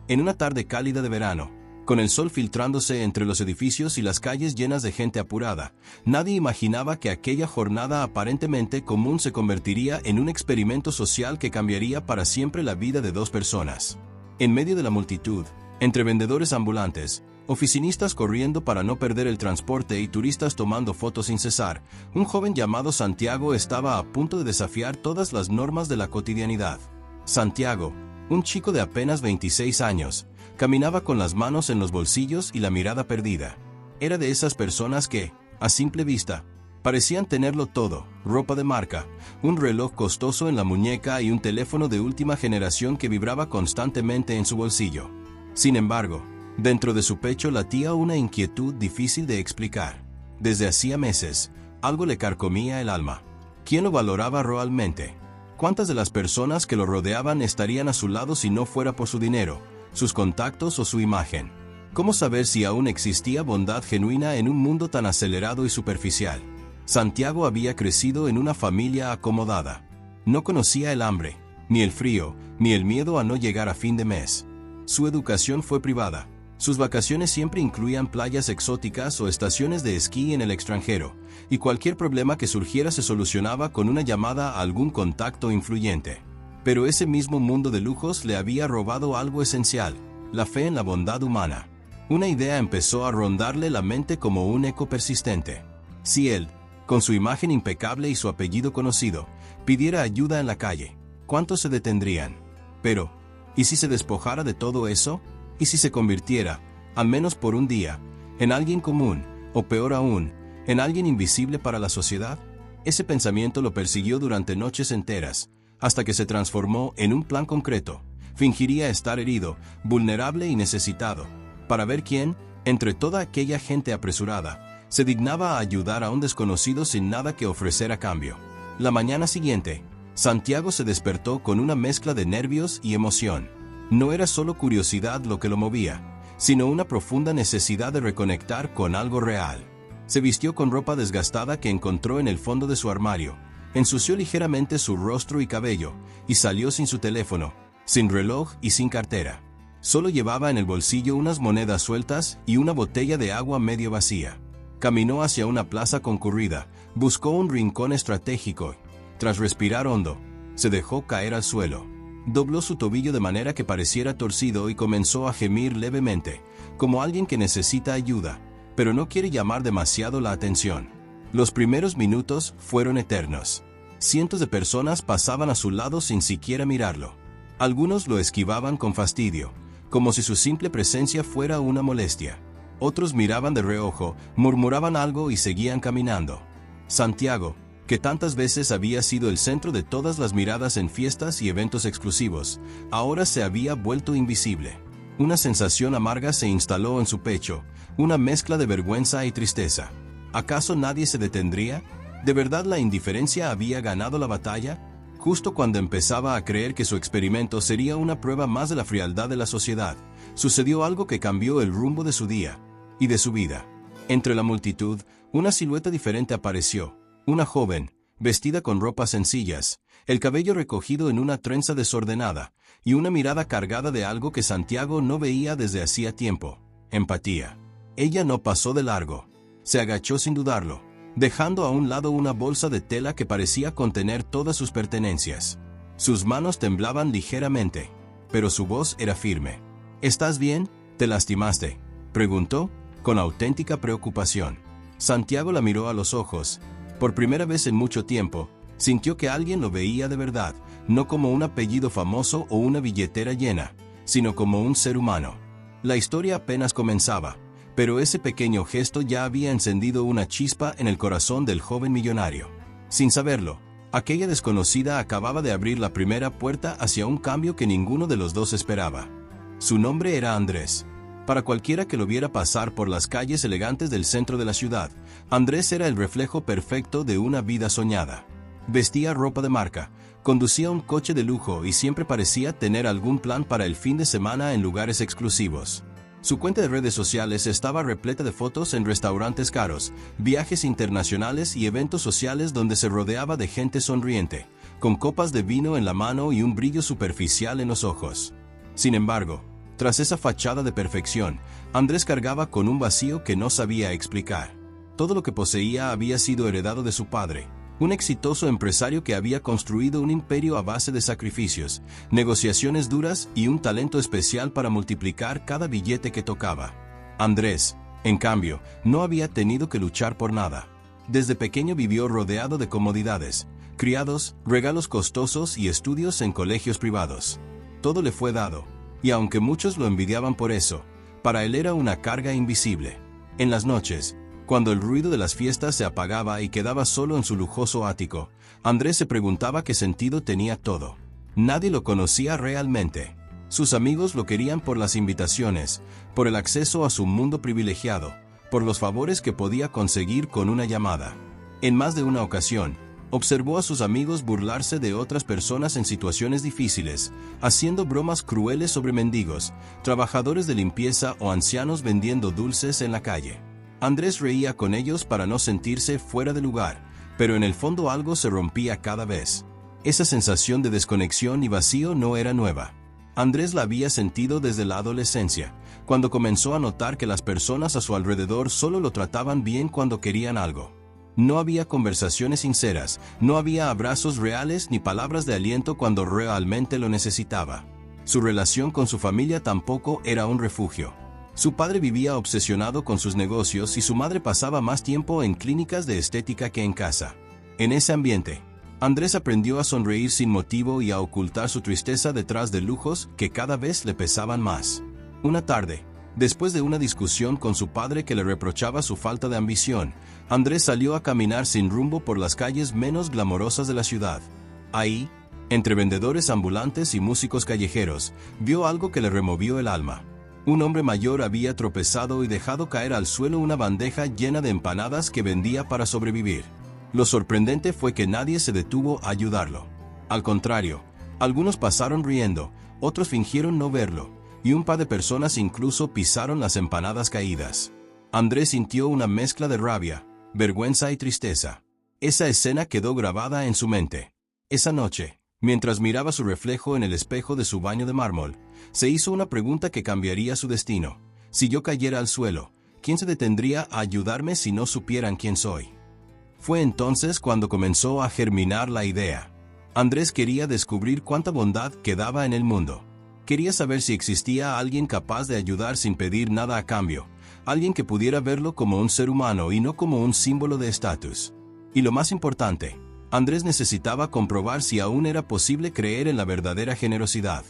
En una tarde cálida de verano, con el sol filtrándose entre los edificios y las calles llenas de gente apurada, nadie imaginaba que aquella jornada aparentemente común se convertiría en un experimento social que cambiaría para siempre la vida de dos personas. En medio de la multitud, entre vendedores ambulantes, oficinistas corriendo para no perder el transporte y turistas tomando fotos sin cesar, un joven llamado Santiago estaba a punto de desafiar todas las normas de la cotidianidad. Santiago, un chico de apenas 26 años, caminaba con las manos en los bolsillos y la mirada perdida. Era de esas personas que, a simple vista, parecían tenerlo todo: ropa de marca, un reloj costoso en la muñeca y un teléfono de última generación que vibraba constantemente en su bolsillo. Sin embargo, dentro de su pecho latía una inquietud difícil de explicar. Desde hacía meses, algo le carcomía el alma. ¿Quién lo valoraba realmente? ¿Cuántas de las personas que lo rodeaban estarían a su lado si no fuera por su dinero, sus contactos o su imagen? ¿Cómo saber si aún existía bondad genuina en un mundo tan acelerado y superficial? Santiago había crecido en una familia acomodada. No conocía el hambre, ni el frío, ni el miedo a no llegar a fin de mes. Su educación fue privada. Sus vacaciones siempre incluían playas exóticas o estaciones de esquí en el extranjero, y cualquier problema que surgiera se solucionaba con una llamada a algún contacto influyente. Pero ese mismo mundo de lujos le había robado algo esencial: la fe en la bondad humana. Una idea empezó a rondarle la mente como un eco persistente. Si él, con su imagen impecable y su apellido conocido, pidiera ayuda en la calle, ¿cuántos se detendrían? Pero, ¿y si se despojara de todo eso? ¿Y si se convirtiera, al menos por un día, en alguien común, o peor aún, en alguien invisible para la sociedad? Ese pensamiento lo persiguió durante noches enteras, hasta que se transformó en un plan concreto. Fingiría estar herido, vulnerable y necesitado, para ver quién, entre toda aquella gente apresurada, se dignaba a ayudar a un desconocido sin nada que ofrecer a cambio. La mañana siguiente, Santiago se despertó con una mezcla de nervios y emoción. No era solo curiosidad lo que lo movía, sino una profunda necesidad de reconectar con algo real. Se vistió con ropa desgastada que encontró en el fondo de su armario, ensució ligeramente su rostro y cabello, y salió sin su teléfono, sin reloj y sin cartera. Solo llevaba en el bolsillo unas monedas sueltas y una botella de agua medio vacía. Caminó hacia una plaza concurrida, buscó un rincón estratégico. Tras respirar hondo, se dejó caer al suelo. Dobló su tobillo de manera que pareciera torcido y comenzó a gemir levemente, como alguien que necesita ayuda, pero no quiere llamar demasiado la atención. Los primeros minutos fueron eternos. Cientos de personas pasaban a su lado sin siquiera mirarlo. Algunos lo esquivaban con fastidio, como si su simple presencia fuera una molestia. Otros miraban de reojo, murmuraban algo y seguían caminando. Santiago, que tantas veces había sido el centro de todas las miradas en fiestas y eventos exclusivos, ahora se había vuelto invisible. Una sensación amarga se instaló en su pecho, una mezcla de vergüenza y tristeza. ¿Acaso nadie se detendría? ¿De verdad la indiferencia había ganado la batalla? Justo cuando empezaba a creer que su experimento sería una prueba más de la frialdad de la sociedad, sucedió algo que cambió el rumbo de su día y de su vida. Entre la multitud, una silueta diferente apareció. Una joven, vestida con ropas sencillas, el cabello recogido en una trenza desordenada, y una mirada cargada de algo que Santiago no veía desde hacía tiempo: empatía. Ella no pasó de largo. Se agachó sin dudarlo, dejando a un lado una bolsa de tela que parecía contener todas sus pertenencias. Sus manos temblaban ligeramente, pero su voz era firme. ¿Estás bien? ¿Te lastimaste?, preguntó, con auténtica preocupación. Santiago la miró a los ojos. Por primera vez en mucho tiempo, sintió que alguien lo veía de verdad, no como un apellido famoso o una billetera llena, sino como un ser humano. La historia apenas comenzaba, pero ese pequeño gesto ya había encendido una chispa en el corazón del joven millonario. Sin saberlo, aquella desconocida acababa de abrir la primera puerta hacia un cambio que ninguno de los dos esperaba. Su nombre era Andrés. Para cualquiera que lo viera pasar por las calles elegantes del centro de la ciudad, Andrés era el reflejo perfecto de una vida soñada. Vestía ropa de marca, conducía un coche de lujo y siempre parecía tener algún plan para el fin de semana en lugares exclusivos. Su cuenta de redes sociales estaba repleta de fotos en restaurantes caros, viajes internacionales y eventos sociales donde se rodeaba de gente sonriente, con copas de vino en la mano y un brillo superficial en los ojos. Sin embargo, Tras esa fachada de perfección, Andrés cargaba con un vacío que no sabía explicar. Todo lo que poseía había sido heredado de su padre, un exitoso empresario que había construido un imperio a base de sacrificios, negociaciones duras y un talento especial para multiplicar cada billete que tocaba. Andrés, en cambio, no había tenido que luchar por nada. Desde pequeño vivió rodeado de comodidades, criados, regalos costosos y estudios en colegios privados. Todo le fue dado, y aunque muchos lo envidiaban por eso, para él era una carga invisible. En las noches, cuando el ruido de las fiestas se apagaba y quedaba solo en su lujoso ático, Andrés se preguntaba qué sentido tenía todo. Nadie lo conocía realmente. Sus amigos lo querían por las invitaciones, por el acceso a su mundo privilegiado, por los favores que podía conseguir con una llamada. En más de una ocasión, observó a sus amigos burlarse de otras personas en situaciones difíciles, haciendo bromas crueles sobre mendigos, trabajadores de limpieza o ancianos vendiendo dulces en la calle. Andrés reía con ellos para no sentirse fuera de lugar, pero en el fondo algo se rompía cada vez. Esa sensación de desconexión y vacío no era nueva. Andrés la había sentido desde la adolescencia, cuando comenzó a notar que las personas a su alrededor solo lo trataban bien cuando querían algo. No había conversaciones sinceras, no había abrazos reales ni palabras de aliento cuando realmente lo necesitaba. Su relación con su familia tampoco era un refugio. Su padre vivía obsesionado con sus negocios y su madre pasaba más tiempo en clínicas de estética que en casa. En ese ambiente, Andrés aprendió a sonreír sin motivo y a ocultar su tristeza detrás de lujos que cada vez le pesaban más. Una tarde, después de una discusión con su padre que le reprochaba su falta de ambición, Andrés salió a caminar sin rumbo por las calles menos glamorosas de la ciudad. Ahí, entre vendedores ambulantes y músicos callejeros, vio algo que le removió el alma. Un hombre mayor había tropezado y dejado caer al suelo una bandeja llena de empanadas que vendía para sobrevivir. Lo sorprendente fue que nadie se detuvo a ayudarlo. Al contrario, algunos pasaron riendo, otros fingieron no verlo, y un par de personas incluso pisaron las empanadas caídas. Andrés sintió una mezcla de rabia, vergüenza y tristeza. Esa escena quedó grabada en su mente. Esa noche, mientras miraba su reflejo en el espejo de su baño de mármol, se hizo una pregunta que cambiaría su destino. Si yo cayera al suelo, ¿quién se detendría a ayudarme si no supieran quién soy? Fue entonces cuando comenzó a germinar la idea. Andrés quería descubrir cuánta bondad quedaba en el mundo. Quería saber si existía alguien capaz de ayudar sin pedir nada a cambio, alguien que pudiera verlo como un ser humano y no como un símbolo de estatus. Y lo más importante, Andrés necesitaba comprobar si aún era posible creer en la verdadera generosidad.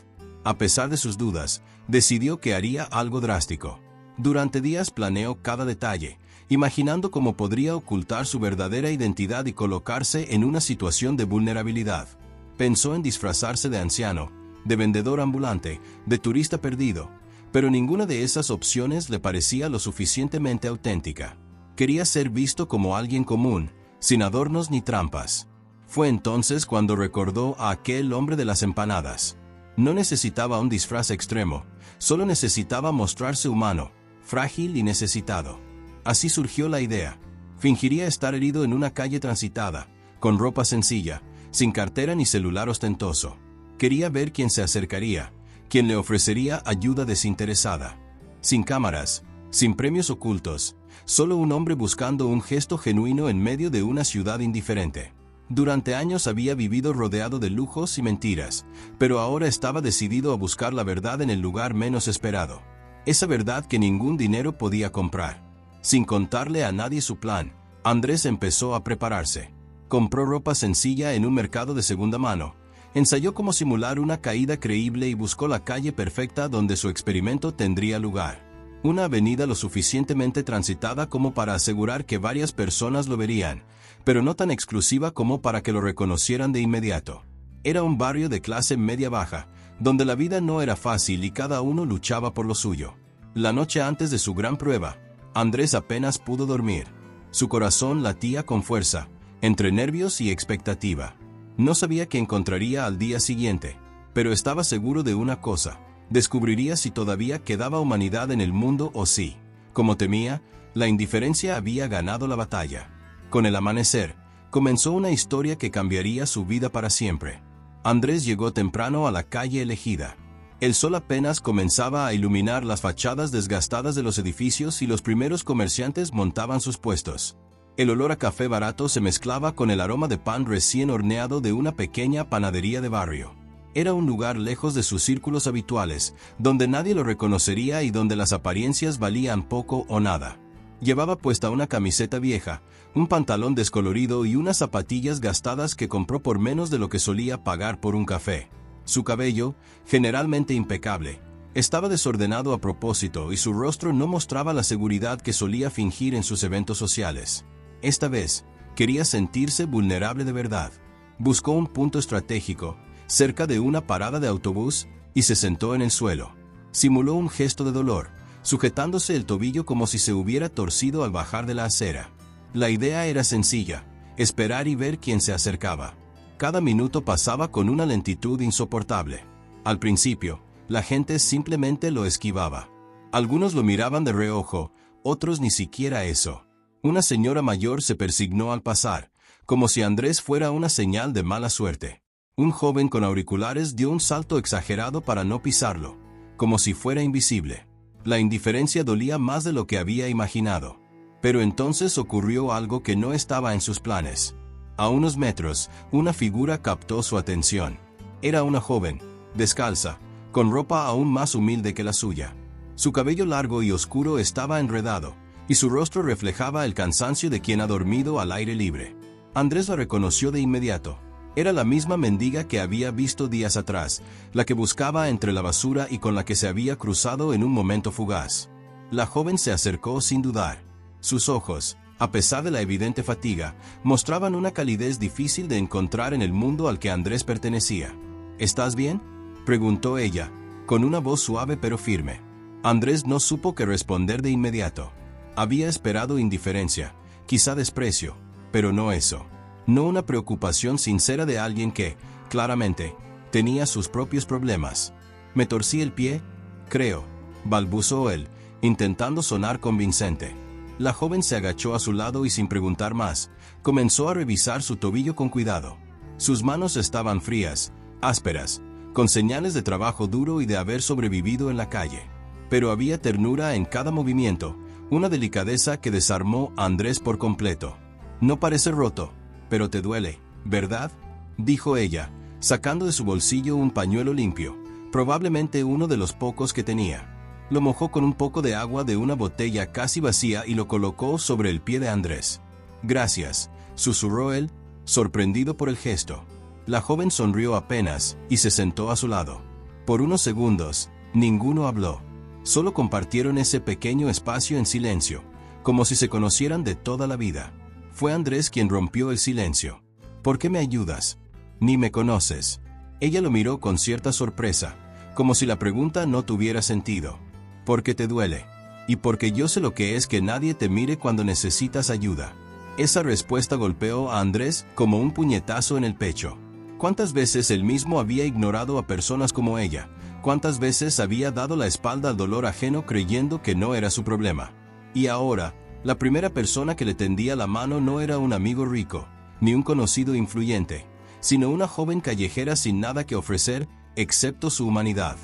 A pesar de sus dudas, decidió que haría algo drástico. Durante días planeó cada detalle, imaginando cómo podría ocultar su verdadera identidad y colocarse en una situación de vulnerabilidad. Pensó en disfrazarse de anciano, de vendedor ambulante, de turista perdido, pero ninguna de esas opciones le parecía lo suficientemente auténtica. Quería ser visto como alguien común, sin adornos ni trampas. Fue entonces cuando recordó a aquel hombre de las empanadas. No necesitaba un disfraz extremo, solo necesitaba mostrarse humano, frágil y necesitado. Así surgió la idea. Fingiría estar herido en una calle transitada, con ropa sencilla, sin cartera ni celular ostentoso. Quería ver quién se acercaría, quién le ofrecería ayuda desinteresada. Sin cámaras, sin premios ocultos, solo un hombre buscando un gesto genuino en medio de una ciudad indiferente. Durante años había vivido rodeado de lujos y mentiras, pero ahora estaba decidido a buscar la verdad en el lugar menos esperado. Esa verdad que ningún dinero podía comprar. Sin contarle a nadie su plan, Andrés empezó a prepararse. Compró ropa sencilla en un mercado de segunda mano, ensayó cómo simular una caída creíble y buscó la calle perfecta donde su experimento tendría lugar. Una avenida lo suficientemente transitada como para asegurar que varias personas lo verían, pero no tan exclusiva como para que lo reconocieran de inmediato. Era un barrio de clase media-baja, donde la vida no era fácil y cada uno luchaba por lo suyo. La noche antes de su gran prueba, Andrés apenas pudo dormir. Su corazón latía con fuerza, entre nervios y expectativa. No sabía qué encontraría al día siguiente, pero estaba seguro de una cosa: descubriría si todavía quedaba humanidad en el mundo o si, como temía, la indiferencia había ganado la batalla. Con el amanecer, comenzó una historia que cambiaría su vida para siempre. Andrés llegó temprano a la calle elegida. El sol apenas comenzaba a iluminar las fachadas desgastadas de los edificios y los primeros comerciantes montaban sus puestos. El olor a café barato se mezclaba con el aroma de pan recién horneado de una pequeña panadería de barrio. Era un lugar lejos de sus círculos habituales, donde nadie lo reconocería y donde las apariencias valían poco o nada. Llevaba puesta una camiseta vieja, un pantalón descolorido y unas zapatillas gastadas que compró por menos de lo que solía pagar por un café. Su cabello, generalmente impecable, estaba desordenado a propósito y su rostro no mostraba la seguridad que solía fingir en sus eventos sociales. Esta vez, quería sentirse vulnerable de verdad. Buscó un punto estratégico, cerca de una parada de autobús, y se sentó en el suelo. Simuló un gesto de dolor, sujetándose el tobillo como si se hubiera torcido al bajar de la acera. La idea era sencilla: esperar y ver quién se acercaba. Cada minuto pasaba con una lentitud insoportable. Al principio, la gente simplemente lo esquivaba. Algunos lo miraban de reojo, otros ni siquiera eso. Una señora mayor se persignó al pasar, como si Andrés fuera una señal de mala suerte. Un joven con auriculares dio un salto exagerado para no pisarlo, como si fuera invisible. La indiferencia dolía más de lo que había imaginado. Pero entonces ocurrió algo que no estaba en sus planes. A unos metros, una figura captó su atención. Era una joven, descalza, con ropa aún más humilde que la suya. Su cabello largo y oscuro estaba enredado, y su rostro reflejaba el cansancio de quien ha dormido al aire libre. Andrés la reconoció de inmediato. Era la misma mendiga que había visto días atrás, la que buscaba entre la basura y con la que se había cruzado en un momento fugaz. La joven se acercó sin dudar. Sus ojos, a pesar de la evidente fatiga, mostraban una calidez difícil de encontrar en el mundo al que Andrés pertenecía. ¿Estás bien?, preguntó ella, con una voz suave pero firme. Andrés no supo qué responder de inmediato. Había esperado indiferencia, quizá desprecio, pero no eso. No una preocupación sincera de alguien que, claramente, tenía sus propios problemas. Me torcí el pie, creo, balbuceó él, intentando sonar convincente. La joven se agachó a su lado y sin preguntar más, comenzó a revisar su tobillo con cuidado. Sus manos estaban frías, ásperas, con señales de trabajo duro y de haber sobrevivido en la calle. Pero había ternura en cada movimiento, una delicadeza que desarmó a Andrés por completo. No parece roto, pero te duele, ¿verdad?, dijo ella, sacando de su bolsillo un pañuelo limpio, probablemente uno de los pocos que tenía. Lo mojó con un poco de agua de una botella casi vacía y lo colocó sobre el pie de Andrés. Gracias, susurró él, sorprendido por el gesto. La joven sonrió apenas y se sentó a su lado. Por unos segundos, ninguno habló. Solo compartieron ese pequeño espacio en silencio, como si se conocieran de toda la vida. Fue Andrés quien rompió el silencio. ¿Por qué me ayudas? Ni me conoces. Ella lo miró con cierta sorpresa, como si la pregunta no tuviera sentido. Porque te duele. Y porque yo sé lo que es que nadie te mire cuando necesitas ayuda. Esa respuesta golpeó a Andrés como un puñetazo en el pecho. ¿Cuántas veces él mismo había ignorado a personas como ella? ¿Cuántas veces había dado la espalda al dolor ajeno creyendo que no era su problema? Y ahora, la primera persona que le tendía la mano no era un amigo rico, ni un conocido influyente, sino una joven callejera sin nada que ofrecer, excepto su humanidad.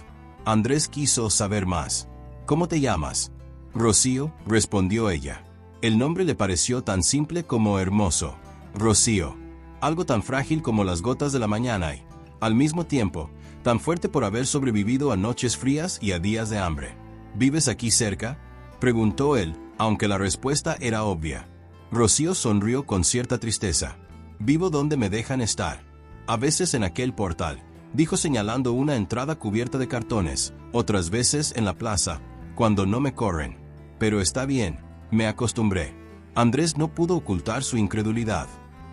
Andrés quiso saber más. ¿Cómo te llamas? Rocío, respondió ella. El nombre le pareció tan simple como hermoso. Rocío. Algo tan frágil como las gotas de la mañana y, al mismo tiempo, tan fuerte por haber sobrevivido a noches frías y a días de hambre. ¿Vives aquí cerca?, preguntó él, aunque la respuesta era obvia. Rocío sonrió con cierta tristeza. Vivo donde me dejan estar. A veces en aquel portal, dijo señalando una entrada cubierta de cartones, otras veces en la plaza, cuando no me corren. Pero está bien, me acostumbré. Andrés no pudo ocultar su incredulidad.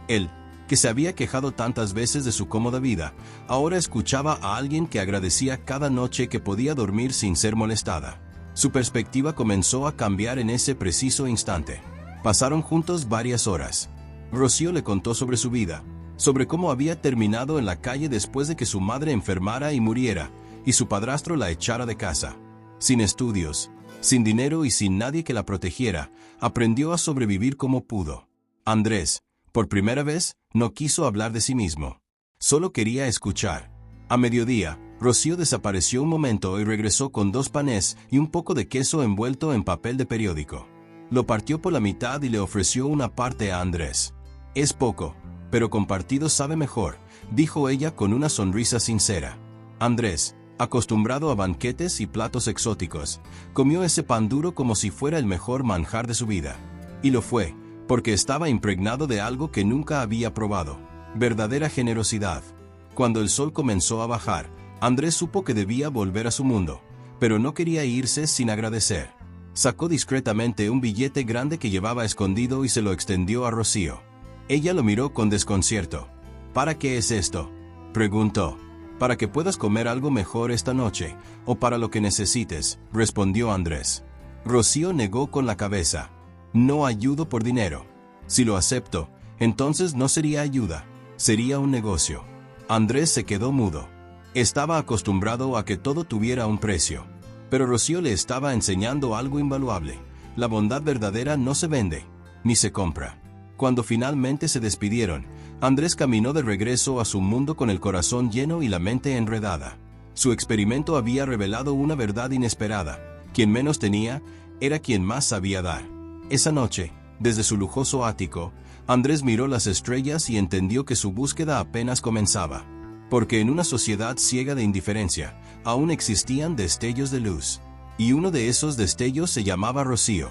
Él, que se había quejado tantas veces de su cómoda vida, ahora escuchaba a alguien que agradecía cada noche que podía dormir sin ser molestada. Su perspectiva comenzó a cambiar en ese preciso instante. Pasaron juntos varias horas. Rocío le contó sobre su vida, sobre cómo había terminado en la calle después de que su madre enfermara y muriera, y su padrastro la echara de casa. Sin estudios, sin dinero y sin nadie que la protegiera, aprendió a sobrevivir como pudo. Andrés, por primera vez, no quiso hablar de sí mismo. Solo quería escuchar. A mediodía, Rocío desapareció un momento y regresó con 2 panes y un poco de queso envuelto en papel de periódico. Lo partió por la mitad y le ofreció una parte a Andrés. «Es poco, pero compartido sabe mejor», dijo ella con una sonrisa sincera. Andrés, acostumbrado a banquetes y platos exóticos, comió ese pan duro como si fuera el mejor manjar de su vida. Y lo fue, porque estaba impregnado de algo que nunca había probado: verdadera generosidad. Cuando el sol comenzó a bajar, Andrés supo que debía volver a su mundo, pero no quería irse sin agradecer. Sacó discretamente un billete grande que llevaba escondido y se lo extendió a Rocío. Ella lo miró con desconcierto. «¿Para qué es esto?», preguntó. «Para que puedas comer algo mejor esta noche, o para lo que necesites», respondió Andrés. Rocío negó con la cabeza. «No ayudo por dinero. Si lo acepto, entonces no sería ayuda, sería un negocio». Andrés se quedó mudo. Estaba acostumbrado a que todo tuviera un precio. Pero Rocío le estaba enseñando algo invaluable: la bondad verdadera no se vende, ni se compra. Cuando finalmente se despidieron, Andrés caminó de regreso a su mundo con el corazón lleno y la mente enredada. Su experimento había revelado una verdad inesperada: quien menos tenía, era quien más sabía dar. Esa noche, desde su lujoso ático, Andrés miró las estrellas y entendió que su búsqueda apenas comenzaba. Porque en una sociedad ciega de indiferencia, aún existían destellos de luz. Y uno de esos destellos se llamaba Rocío.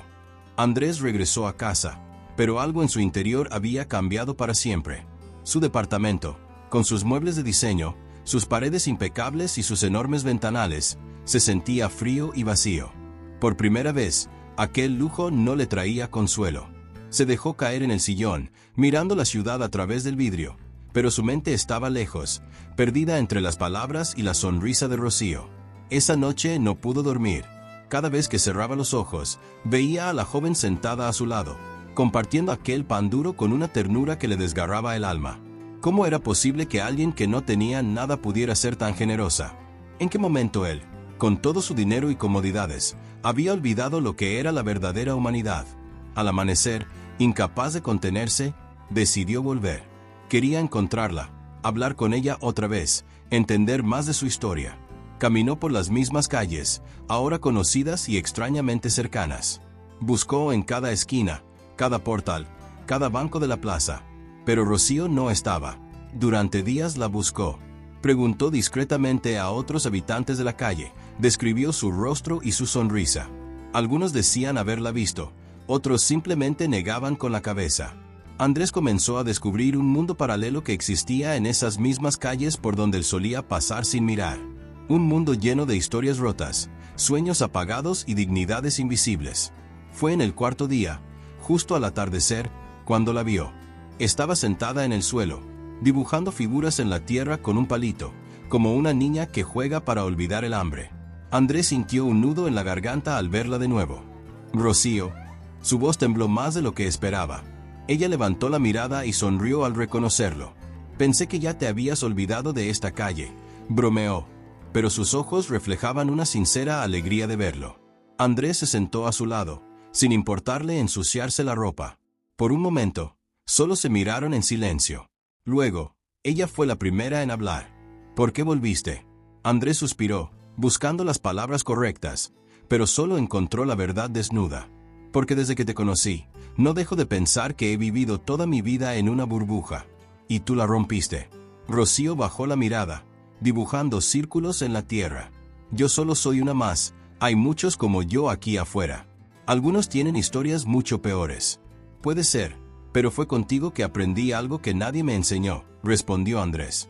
Andrés regresó a casa, pero algo en su interior había cambiado para siempre. Su departamento, con sus muebles de diseño, sus paredes impecables y sus enormes ventanales, se sentía frío y vacío. Por primera vez, aquel lujo no le traía consuelo. Se dejó caer en el sillón, mirando la ciudad a través del vidrio, pero su mente estaba lejos, perdida entre las palabras y la sonrisa de Rocío. Esa noche no pudo dormir. Cada vez que cerraba los ojos, veía a la joven sentada a su lado, compartiendo aquel pan duro con una ternura que le desgarraba el alma. ¿Cómo era posible que alguien que no tenía nada pudiera ser tan generosa? ¿En qué momento él, con todo su dinero y comodidades, había olvidado lo que era la verdadera humanidad? Al amanecer, incapaz de contenerse, decidió volver. Quería encontrarla, hablar con ella otra vez, entender más de su historia. Caminó por las mismas calles, ahora conocidas y extrañamente cercanas. Buscó en cada esquina, cada portal, cada banco de la plaza. Pero Rocío no estaba. Durante días la buscó. Preguntó discretamente a otros habitantes de la calle, describió su rostro y su sonrisa. Algunos decían haberla visto, otros simplemente negaban con la cabeza. Andrés comenzó a descubrir un mundo paralelo que existía en esas mismas calles por donde él solía pasar sin mirar. Un mundo lleno de historias rotas, sueños apagados y dignidades invisibles. Fue en el 4.º día, justo al atardecer, cuando la vio. Estaba sentada en el suelo, dibujando figuras en la tierra con un palito, como una niña que juega para olvidar el hambre. Andrés sintió un nudo en la garganta al verla de nuevo. «Rocío». Su voz tembló más de lo que esperaba. Ella levantó la mirada y sonrió al reconocerlo. «Pensé que ya te habías olvidado de esta calle», bromeó, pero sus ojos reflejaban una sincera alegría de verlo. Andrés se sentó a su lado, sin importarle ensuciarse la ropa. Por un momento, solo se miraron en silencio. Luego, ella fue la primera en hablar. «¿Por qué volviste?». Andrés suspiró, buscando las palabras correctas, pero solo encontró la verdad desnuda. «Porque desde que te conocí, no dejo de pensar que he vivido toda mi vida en una burbuja. Y tú la rompiste». Rocío bajó la mirada, dibujando círculos en la tierra. «Yo solo soy una más, hay muchos como yo aquí afuera. Algunos tienen historias mucho peores». «Puede ser, pero fue contigo que aprendí algo que nadie me enseñó», respondió Andrés.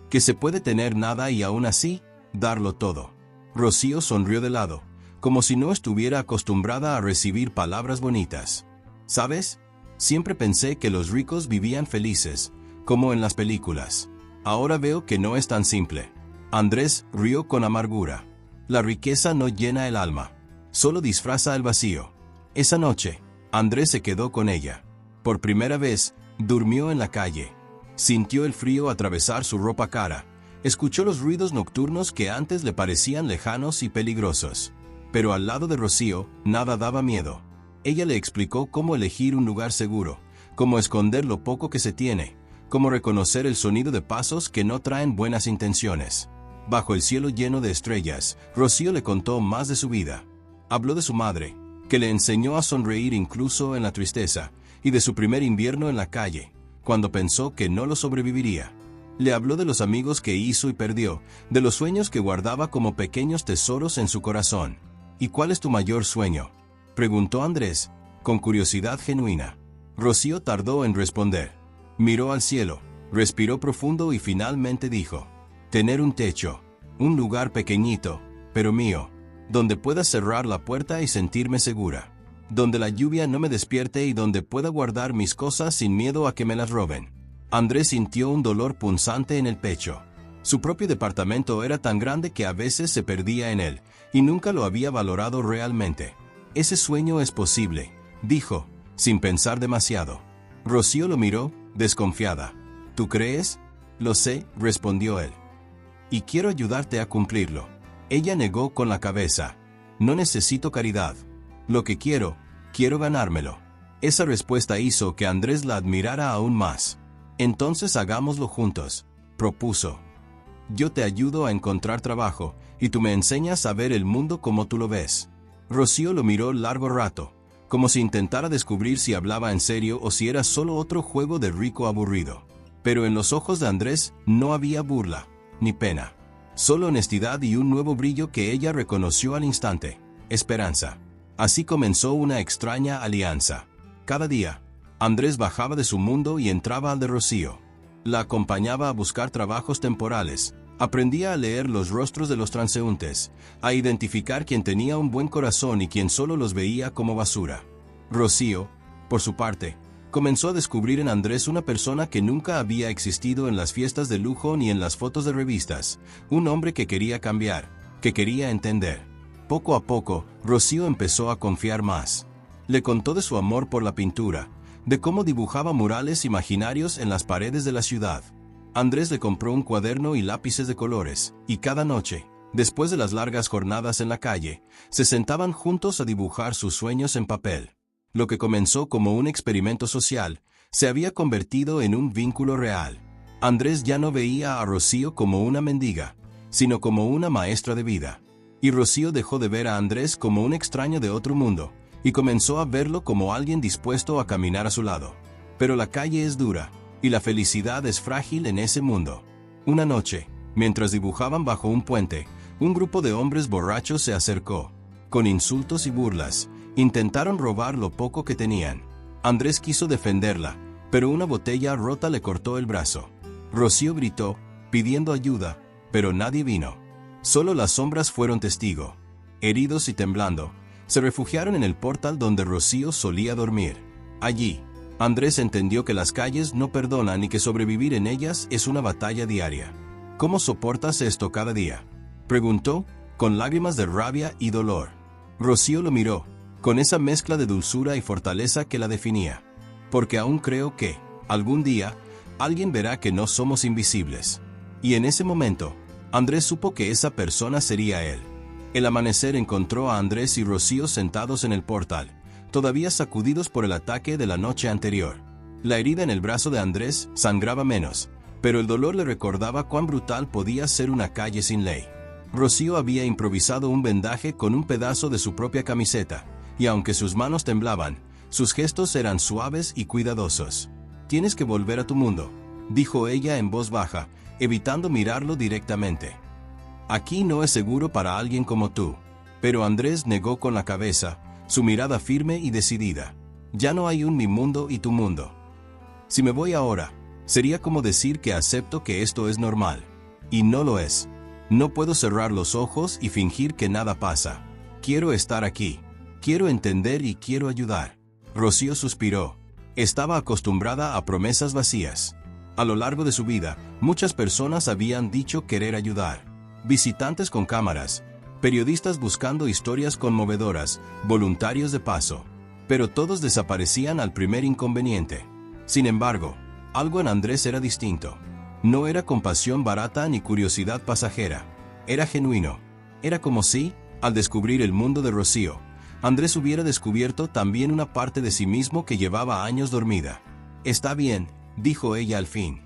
«Que se puede tener nada y aún así, darlo todo». Rocío sonrió de lado, como si no estuviera acostumbrada a recibir palabras bonitas. «¿Sabes? Siempre pensé que los ricos vivían felices, como en las películas. Ahora veo que no es tan simple». Andrés rió con amargura. «La riqueza no llena el alma, solo disfraza el vacío». Esa noche, Andrés se quedó con ella. Por primera vez, durmió en la calle. Sintió el frío atravesar su ropa cara. Escuchó los ruidos nocturnos que antes le parecían lejanos y peligrosos. Pero al lado de Rocío, nada daba miedo. Ella le explicó cómo elegir un lugar seguro, cómo esconder lo poco que se tiene, cómo reconocer el sonido de pasos que no traen buenas intenciones. Bajo el cielo lleno de estrellas, Rocío le contó más de su vida. Habló de su madre, que le enseñó a sonreír incluso en la tristeza, y de su primer invierno en la calle, cuando pensó que no lo sobreviviría. Le habló de los amigos que hizo y perdió, de los sueños que guardaba como pequeños tesoros en su corazón. ¿Y cuál es tu mayor sueño?, preguntó Andrés, con curiosidad genuina. Rocío tardó en responder. Miró al cielo, respiró profundo y finalmente dijo: tener un techo, un lugar pequeñito, pero mío, donde pueda cerrar la puerta y sentirme segura, donde la lluvia no me despierte y donde pueda guardar mis cosas sin miedo a que me las roben. Andrés sintió un dolor punzante en el pecho. Su propio departamento era tan grande que a veces se perdía en él, y nunca lo había valorado realmente. Ese sueño es posible, dijo, sin pensar demasiado. Rocío lo miró, desconfiada. ¿Tú crees? Lo sé, respondió él. Y quiero ayudarte a cumplirlo. Ella negó con la cabeza. No necesito caridad. Lo que quiero ganármelo. Esa respuesta hizo que Andrés la admirara aún más. Entonces hagámoslo juntos, propuso. Yo te ayudo a encontrar trabajo, y tú me enseñas a ver el mundo como tú lo ves. Rocío lo miró largo rato, como si intentara descubrir si hablaba en serio o si era solo otro juego de rico aburrido. Pero en los ojos de Andrés no había burla, ni pena. Solo honestidad y un nuevo brillo que ella reconoció al instante: esperanza. Así comenzó una extraña alianza. Cada día, Andrés bajaba de su mundo y entraba al de Rocío. La acompañaba a buscar trabajos temporales, aprendía a leer los rostros de los transeúntes, a identificar quién tenía un buen corazón y quién solo los veía como basura. Rocío, por su parte, comenzó a descubrir en Andrés una persona que nunca había existido en las fiestas de lujo ni en las fotos de revistas, un hombre que quería cambiar, que quería entender. Poco a poco, Rocío empezó a confiar más. Le contó de su amor por la pintura, de cómo dibujaba murales imaginarios en las paredes de la ciudad. Andrés le compró un cuaderno y lápices de colores, y cada noche, después de las largas jornadas en la calle, se sentaban juntos a dibujar sus sueños en papel. Lo que comenzó como un experimento social, se había convertido en un vínculo real. Andrés ya no veía a Rocío como una mendiga, sino como una maestra de vida. Y Rocío dejó de ver a Andrés como un extraño de otro mundo, y comenzó a verlo como alguien dispuesto a caminar a su lado. Pero la calle es dura, y la felicidad es frágil en ese mundo. Una noche, mientras dibujaban bajo un puente, un grupo de hombres borrachos se acercó. Con insultos y burlas, intentaron robar lo poco que tenían. Andrés quiso defenderla, pero una botella rota le cortó el brazo. Rocío gritó, pidiendo ayuda, pero nadie vino. Solo las sombras fueron testigo. Heridos y temblando, se refugiaron en el portal donde Rocío solía dormir. Allí, Andrés entendió que las calles no perdonan y que sobrevivir en ellas es una batalla diaria. ¿Cómo soportas esto cada día?, preguntó, con lágrimas de rabia y dolor. Rocío lo miró, con esa mezcla de dulzura y fortaleza que la definía. Porque aún creo que, algún día, alguien verá que no somos invisibles. Y en ese momento, Andrés supo que esa persona sería él. El amanecer encontró a Andrés y Rocío sentados en el portal, todavía sacudidos por el ataque de la noche anterior. La herida en el brazo de Andrés sangraba menos, pero el dolor le recordaba cuán brutal podía ser una calle sin ley. Rocío había improvisado un vendaje con un pedazo de su propia camiseta, y aunque sus manos temblaban, sus gestos eran suaves y cuidadosos. «Tienes que volver a tu mundo», dijo ella en voz baja, evitando mirarlo directamente. «Aquí no es seguro para alguien como tú». Pero Andrés negó con la cabeza, su mirada firme y decidida. «Ya no hay un mi mundo y tu mundo. Si me voy ahora, sería como decir que acepto que esto es normal. Y no lo es. No puedo cerrar los ojos y fingir que nada pasa. Quiero estar aquí. Quiero entender y quiero ayudar». Rocío suspiró. Estaba acostumbrada a promesas vacías. A lo largo de su vida, muchas personas habían dicho querer ayudar. Visitantes con cámaras, periodistas buscando historias conmovedoras, voluntarios de paso. Pero todos desaparecían al primer inconveniente. Sin embargo, algo en Andrés era distinto. No era compasión barata ni curiosidad pasajera. Era genuino. Era como si, al descubrir el mundo de Rocío, Andrés hubiera descubierto también una parte de sí mismo que llevaba años dormida. «Está bien», dijo ella al fin.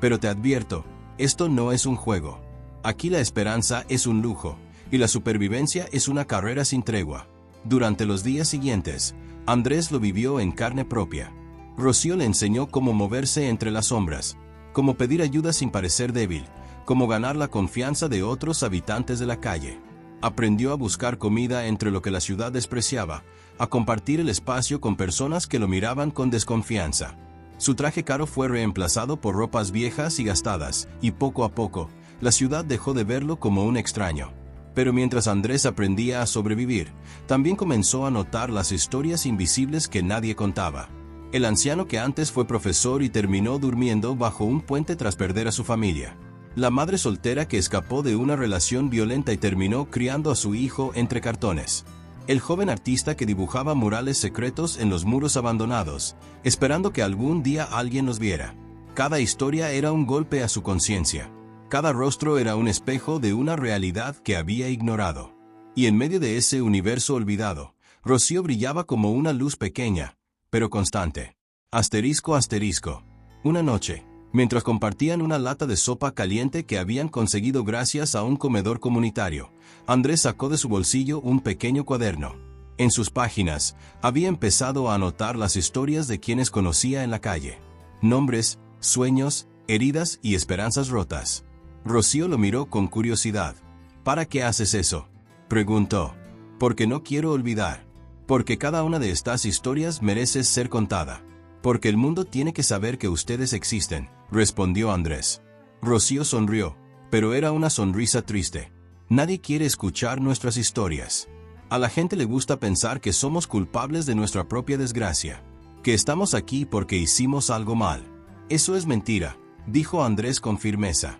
«Pero te advierto, esto no es un juego. Aquí la esperanza es un lujo, y la supervivencia es una carrera sin tregua. Durante los días siguientes, Andrés lo vivió en carne propia. Rocío le enseñó cómo moverse entre las sombras, cómo pedir ayuda sin parecer débil, cómo ganar la confianza de otros habitantes de la calle. Aprendió a buscar comida entre lo que la ciudad despreciaba, a compartir el espacio con personas que lo miraban con desconfianza. Su traje caro fue reemplazado por ropas viejas y gastadas, y poco a poco, la ciudad dejó de verlo como un extraño. Pero mientras Andrés aprendía a sobrevivir, también comenzó a notar las historias invisibles que nadie contaba. El anciano que antes fue profesor y terminó durmiendo bajo un puente tras perder a su familia. La madre soltera que escapó de una relación violenta y terminó criando a su hijo entre cartones. El joven artista que dibujaba murales secretos en los muros abandonados, esperando que algún día alguien los viera. Cada historia era un golpe a su conciencia. Cada rostro era un espejo de una realidad que había ignorado. Y en medio de ese universo olvidado, Rocío brillaba como una luz pequeña, pero constante. Asterisco asterisco. Una noche, mientras compartían una lata de sopa caliente que habían conseguido gracias a un comedor comunitario, Andrés sacó de su bolsillo un pequeño cuaderno. En sus páginas, había empezado a anotar las historias de quienes conocía en la calle. Nombres, sueños, heridas y esperanzas rotas. Rocío lo miró con curiosidad. ¿Para qué haces eso?, preguntó. Porque no quiero olvidar. Porque cada una de estas historias merece ser contada. Porque el mundo tiene que saber que ustedes existen, respondió Andrés. Rocío sonrió, pero era una sonrisa triste. Nadie quiere escuchar nuestras historias. A la gente le gusta pensar que somos culpables de nuestra propia desgracia. Que estamos aquí porque hicimos algo mal. Eso es mentira, dijo Andrés con firmeza.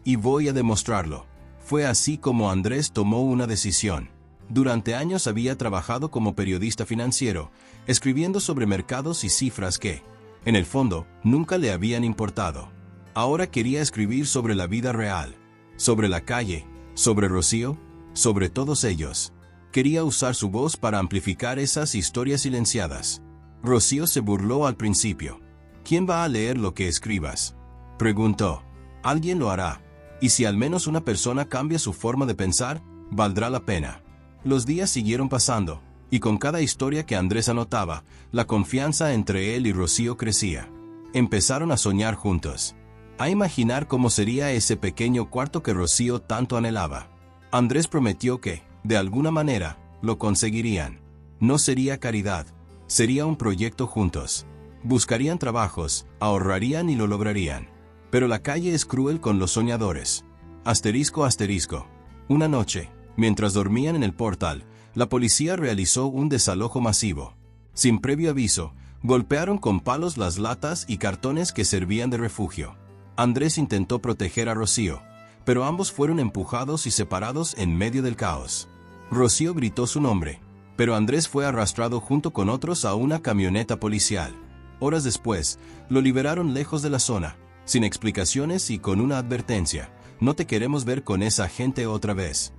Y voy a demostrarlo. Fue así como Andrés tomó una decisión. Durante años había trabajado como periodista financiero, escribiendo sobre mercados y cifras que, en el fondo, nunca le habían importado. Ahora quería escribir sobre la vida real, sobre la calle, sobre Rocío, sobre todos ellos. Quería usar su voz para amplificar esas historias silenciadas. Rocío se burló al principio. ¿Quién va a leer lo que escribas?, preguntó. Alguien lo hará. Y si al menos una persona cambia su forma de pensar, valdrá la pena. Los días siguieron pasando, y con cada historia que Andrés anotaba, la confianza entre él y Rocío crecía. Empezaron a soñar juntos, a imaginar cómo sería ese pequeño cuarto que Rocío tanto anhelaba. Andrés prometió que, de alguna manera, lo conseguirían. No sería caridad, sería un proyecto juntos. Buscarían trabajos, ahorrarían y lo lograrían. Pero la calle es cruel con los soñadores. Asterisco asterisco. Una noche, mientras dormían en el portal, la policía realizó un desalojo masivo. Sin previo aviso, golpearon con palos las latas y cartones que servían de refugio. Andrés intentó proteger a Rocío, pero ambos fueron empujados y separados en medio del caos. Rocío gritó su nombre, pero Andrés fue arrastrado junto con otros a una camioneta policial. Horas después, lo liberaron lejos de la zona, sin explicaciones y con una advertencia: no te queremos ver con esa gente otra vez.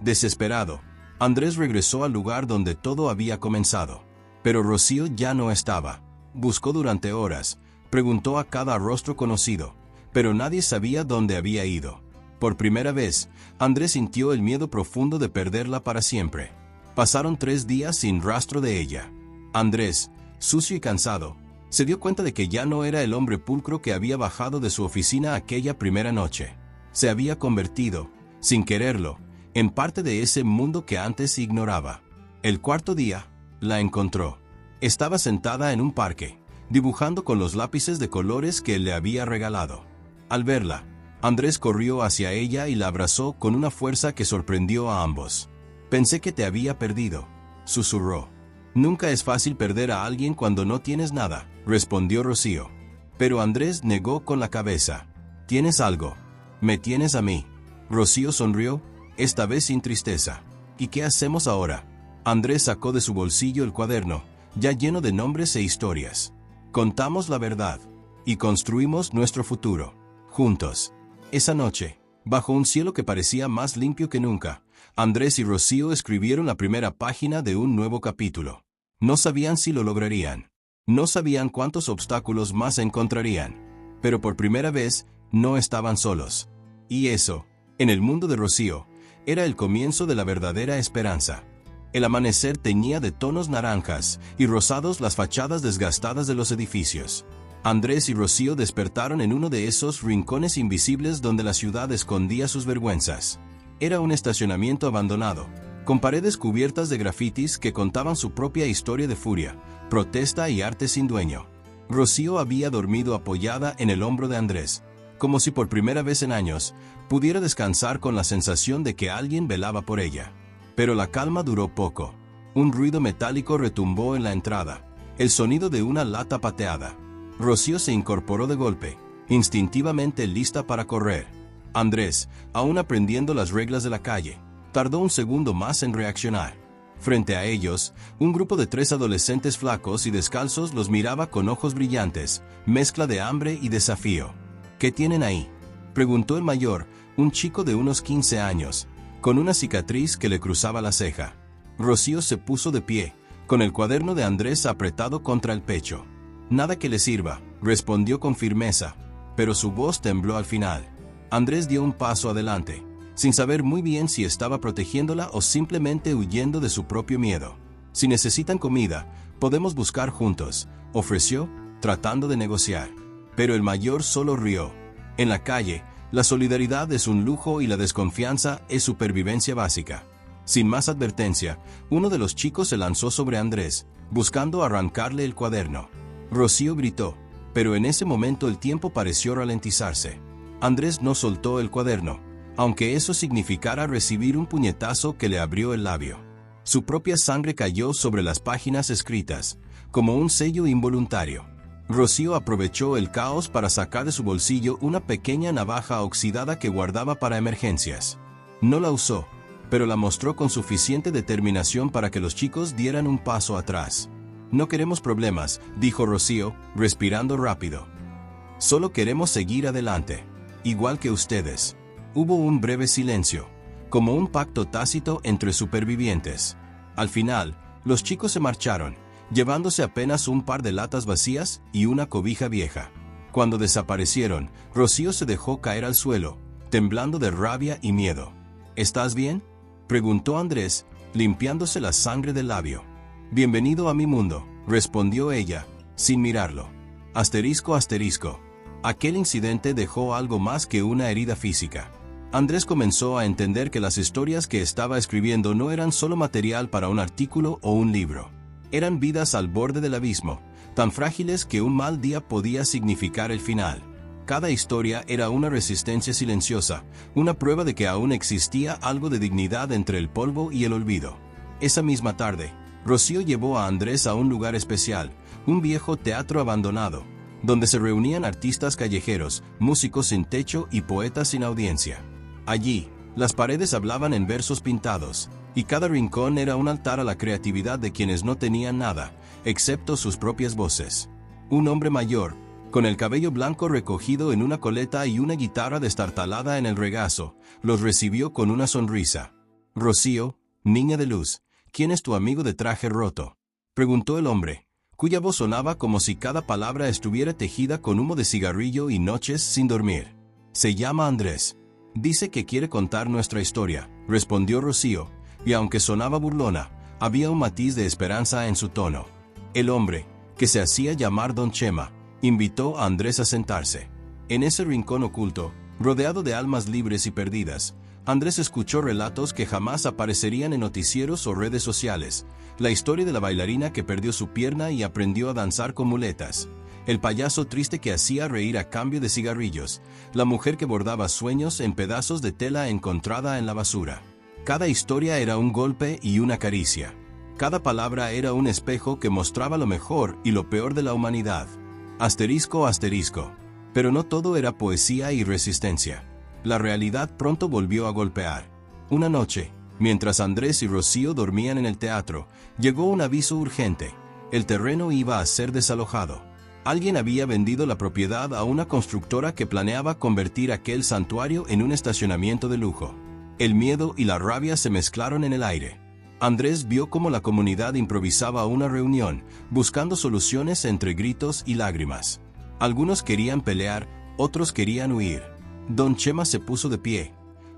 Desesperado, Andrés regresó al lugar donde todo había comenzado. Pero Rocío ya no estaba. Buscó durante horas, preguntó a cada rostro conocido, pero nadie sabía dónde había ido. Por primera vez, Andrés sintió el miedo profundo de perderla para siempre. Pasaron 3 días sin rastro de ella. Andrés, sucio y cansado, se dio cuenta de que ya no era el hombre pulcro que había bajado de su oficina aquella primera noche. Se había convertido, sin quererlo, en parte de ese mundo que antes ignoraba. El cuarto día, la encontró. Estaba sentada en un parque, dibujando con los lápices de colores que le había regalado. Al verla, Andrés corrió hacia ella y la abrazó con una fuerza que sorprendió a ambos. «Pensé que te había perdido», susurró. «Nunca es fácil perder a alguien cuando no tienes nada», respondió Rocío. Pero Andrés negó con la cabeza. «Tienes algo. Me tienes a mí». Rocío sonrió, esta vez sin tristeza. «¿Y qué hacemos ahora?». Andrés sacó de su bolsillo el cuaderno, ya lleno de nombres e historias. «Contamos la verdad. Y construimos nuestro futuro. Juntos». Esa noche, bajo un cielo que parecía más limpio que nunca, Andrés y Rocío escribieron la primera página de un nuevo capítulo. No sabían si lo lograrían. No sabían cuántos obstáculos más encontrarían. Pero por primera vez, no estaban solos. Y eso, En el mundo de Rocío, era el comienzo de la verdadera esperanza. El amanecer teñía de tonos naranjas y rosados las fachadas desgastadas de los edificios. Andrés y Rocío despertaron en uno de esos rincones invisibles donde la ciudad escondía sus vergüenzas. Era un estacionamiento abandonado, con paredes cubiertas de grafitis que contaban su propia historia de furia, protesta y arte sin dueño. Rocío había dormido apoyada en el hombro de Andrés, como si por primera vez en años pudiera descansar con la sensación de que alguien velaba por ella. Pero la calma duró poco. Un ruido metálico retumbó en la entrada, el sonido de una lata pateada. Rocío se incorporó de golpe, instintivamente lista para correr. Andrés, aún aprendiendo las reglas de la calle, tardó un segundo más en reaccionar. Frente a ellos, un grupo de 3 adolescentes flacos y descalzos los miraba con ojos brillantes, mezcla de hambre y desafío. ¿Qué tienen ahí?, preguntó el mayor, un chico de unos 15 años, con una cicatriz que le cruzaba la ceja. Rocío se puso de pie, con el cuaderno de Andrés apretado contra el pecho. Nada que le sirva, respondió con firmeza, pero su voz tembló al final. Andrés dio un paso adelante, sin saber muy bien si estaba protegiéndola o simplemente huyendo de su propio miedo. Si necesitan comida, podemos buscar juntos, ofreció, tratando de negociar. Pero el mayor solo rió. En la calle, la solidaridad es un lujo y la desconfianza es supervivencia básica. Sin más advertencia, uno de los chicos se lanzó sobre Andrés, buscando arrancarle el cuaderno. Rocío gritó, pero en ese momento el tiempo pareció ralentizarse. Andrés no soltó el cuaderno, aunque eso significara recibir un puñetazo que le abrió el labio. Su propia sangre cayó sobre las páginas escritas, como un sello involuntario. Rocío aprovechó el caos para sacar de su bolsillo una pequeña navaja oxidada que guardaba para emergencias. No la usó, pero la mostró con suficiente determinación para que los chicos dieran un paso atrás. No queremos problemas, dijo Rocío, respirando rápido. Solo queremos seguir adelante, igual que ustedes. Hubo un breve silencio, como un pacto tácito entre supervivientes. Al final, los chicos se marcharon, llevándose apenas un par de latas vacías y una cobija vieja. Cuando desaparecieron, Rocío se dejó caer al suelo, temblando de rabia y miedo. ¿Estás bien?, preguntó Andrés, limpiándose la sangre del labio. Bienvenido a mi mundo, respondió ella, sin mirarlo. Asterisco. Aquel incidente dejó algo más que una herida física. Andrés comenzó a entender que las historias que estaba escribiendo no eran solo material para un artículo o un libro. Eran vidas al borde del abismo, tan frágiles que un mal día podía significar el final. Cada historia era una resistencia silenciosa, una prueba de que aún existía algo de dignidad entre el polvo y el olvido. Esa misma tarde, Rocío llevó a Andrés a un lugar especial, un viejo teatro abandonado, donde se reunían artistas callejeros, músicos sin techo y poetas sin audiencia. Allí, las paredes hablaban en versos pintados, y cada rincón era un altar a la creatividad de quienes no tenían nada, excepto sus propias voces. Un hombre mayor, con el cabello blanco recogido en una coleta y una guitarra destartalada en el regazo, los recibió con una sonrisa. «Rocío, niña de luz, ¿quién es tu amigo de traje roto?», preguntó el hombre, cuya voz sonaba como si cada palabra estuviera tejida con humo de cigarrillo y noches sin dormir. «Se llama Andrés. Dice que quiere contar nuestra historia», respondió Rocío, y aunque sonaba burlona, había un matiz de esperanza en su tono. El hombre, que se hacía llamar Don Chema, invitó a Andrés a sentarse. En ese rincón oculto, rodeado de almas libres y perdidas, Andrés escuchó relatos que jamás aparecerían en noticieros o redes sociales. La historia de la bailarina que perdió su pierna y aprendió a danzar con muletas. El payaso triste que hacía reír a cambio de cigarrillos. La mujer que bordaba sueños en pedazos de tela encontrada en la basura. Cada historia era un golpe y una caricia. Cada palabra era un espejo que mostraba lo mejor y lo peor de la humanidad. Asterisco. Pero no todo era poesía y resistencia. La realidad pronto volvió a golpear. Una noche, mientras Andrés y Rocío dormían en el teatro, llegó un aviso urgente. El terreno iba a ser desalojado. Alguien había vendido la propiedad a una constructora que planeaba convertir aquel santuario en un estacionamiento de lujo. El miedo y la rabia se mezclaron en el aire. Andrés vio cómo la comunidad improvisaba una reunión, buscando soluciones entre gritos y lágrimas. Algunos querían pelear, otros querían huir. Don Chema se puso de pie.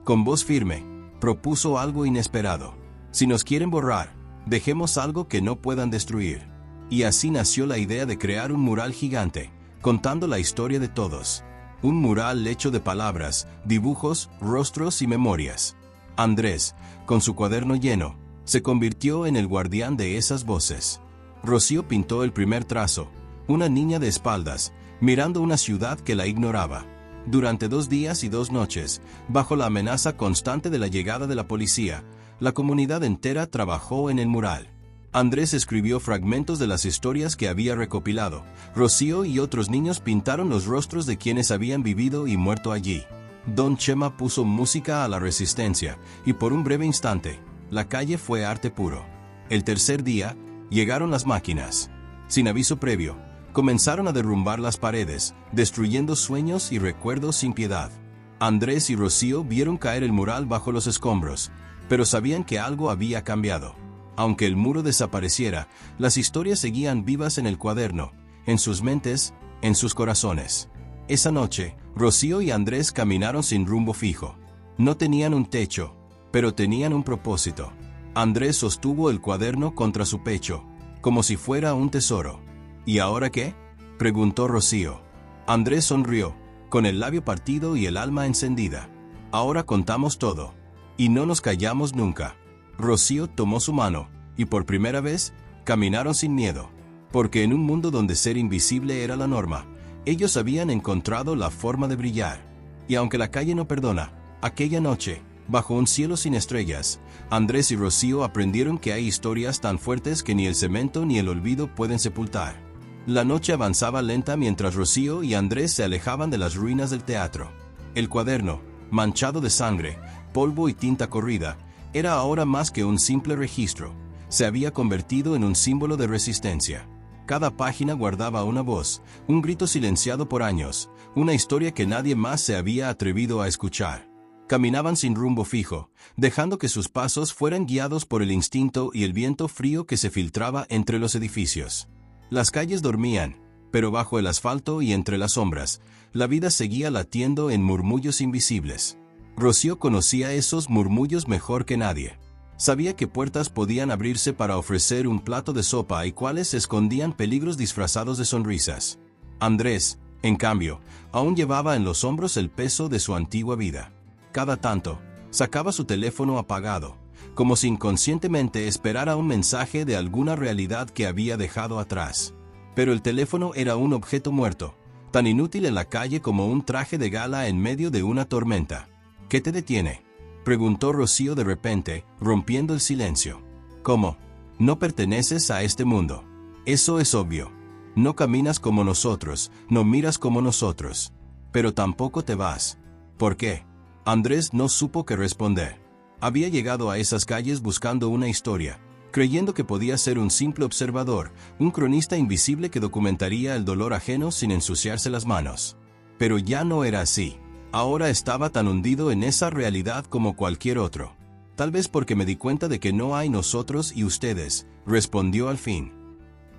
Con voz firme, propuso algo inesperado. Si nos quieren borrar, dejemos algo que no puedan destruir. Y así nació la idea de crear un mural gigante, contando la historia de todos. Un mural hecho de palabras, dibujos, rostros y memorias. Andrés, con su cuaderno lleno, se convirtió en el guardián de esas voces. Rocío pintó el primer trazo, una niña de espaldas, mirando una ciudad que la ignoraba. Durante 2 días y 2 noches, bajo la amenaza constante de la llegada de la policía, la comunidad entera trabajó en el mural. Andrés escribió fragmentos de las historias que había recopilado. Rocío y otros niños pintaron los rostros de quienes habían vivido y muerto allí. Don Chema puso música a la resistencia, y por un breve instante, la calle fue arte puro. El tercer día, llegaron las máquinas. Sin aviso previo, comenzaron a derrumbar las paredes, destruyendo sueños y recuerdos sin piedad. Andrés y Rocío vieron caer el mural bajo los escombros, pero sabían que algo había cambiado. Aunque el muro desapareciera, las historias seguían vivas en el cuaderno, en sus mentes, en sus corazones. Esa noche, Rocío y Andrés caminaron sin rumbo fijo. No tenían un techo, pero tenían un propósito. Andrés sostuvo el cuaderno contra su pecho, como si fuera un tesoro. ¿Y ahora qué?, preguntó Rocío. Andrés sonrió, con el labio partido y el alma encendida. Ahora contamos todo. Y no nos callamos nunca. Rocío tomó su mano, y por primera vez, caminaron sin miedo. Porque en un mundo donde ser invisible era la norma, ellos habían encontrado la forma de brillar. Y aunque la calle no perdona, aquella noche, bajo un cielo sin estrellas, Andrés y Rocío aprendieron que hay historias tan fuertes que ni el cemento ni el olvido pueden sepultar. La noche avanzaba lenta mientras Rocío y Andrés se alejaban de las ruinas del teatro. El cuaderno, manchado de sangre, polvo y tinta corrida, era ahora más que un simple registro. Se había convertido en un símbolo de resistencia. Cada página guardaba una voz, un grito silenciado por años, una historia que nadie más se había atrevido a escuchar. Caminaban sin rumbo fijo, dejando que sus pasos fueran guiados por el instinto y el viento frío que se filtraba entre los edificios. Las calles dormían, pero bajo el asfalto y entre las sombras, la vida seguía latiendo en murmullos invisibles. Rocío conocía esos murmullos mejor que nadie. Sabía que puertas podían abrirse para ofrecer un plato de sopa y cuáles escondían peligros disfrazados de sonrisas. Andrés, en cambio, aún llevaba en los hombros el peso de su antigua vida. Cada tanto, sacaba su teléfono apagado, como si inconscientemente esperara un mensaje de alguna realidad que había dejado atrás. Pero el teléfono era un objeto muerto, tan inútil en la calle como un traje de gala en medio de una tormenta. ¿Qué te detiene?, preguntó Rocío de repente, rompiendo el silencio. ¿Cómo? No perteneces a este mundo. Eso es obvio. No caminas como nosotros, no miras como nosotros. Pero tampoco te vas. ¿Por qué? Andrés no supo qué responder. Había llegado a esas calles buscando una historia, creyendo que podía ser un simple observador, un cronista invisible que documentaría el dolor ajeno sin ensuciarse las manos. Pero ya no era así. Ahora estaba tan hundido en esa realidad como cualquier otro. Tal vez porque me di cuenta de que no hay nosotros y ustedes, respondió al fin.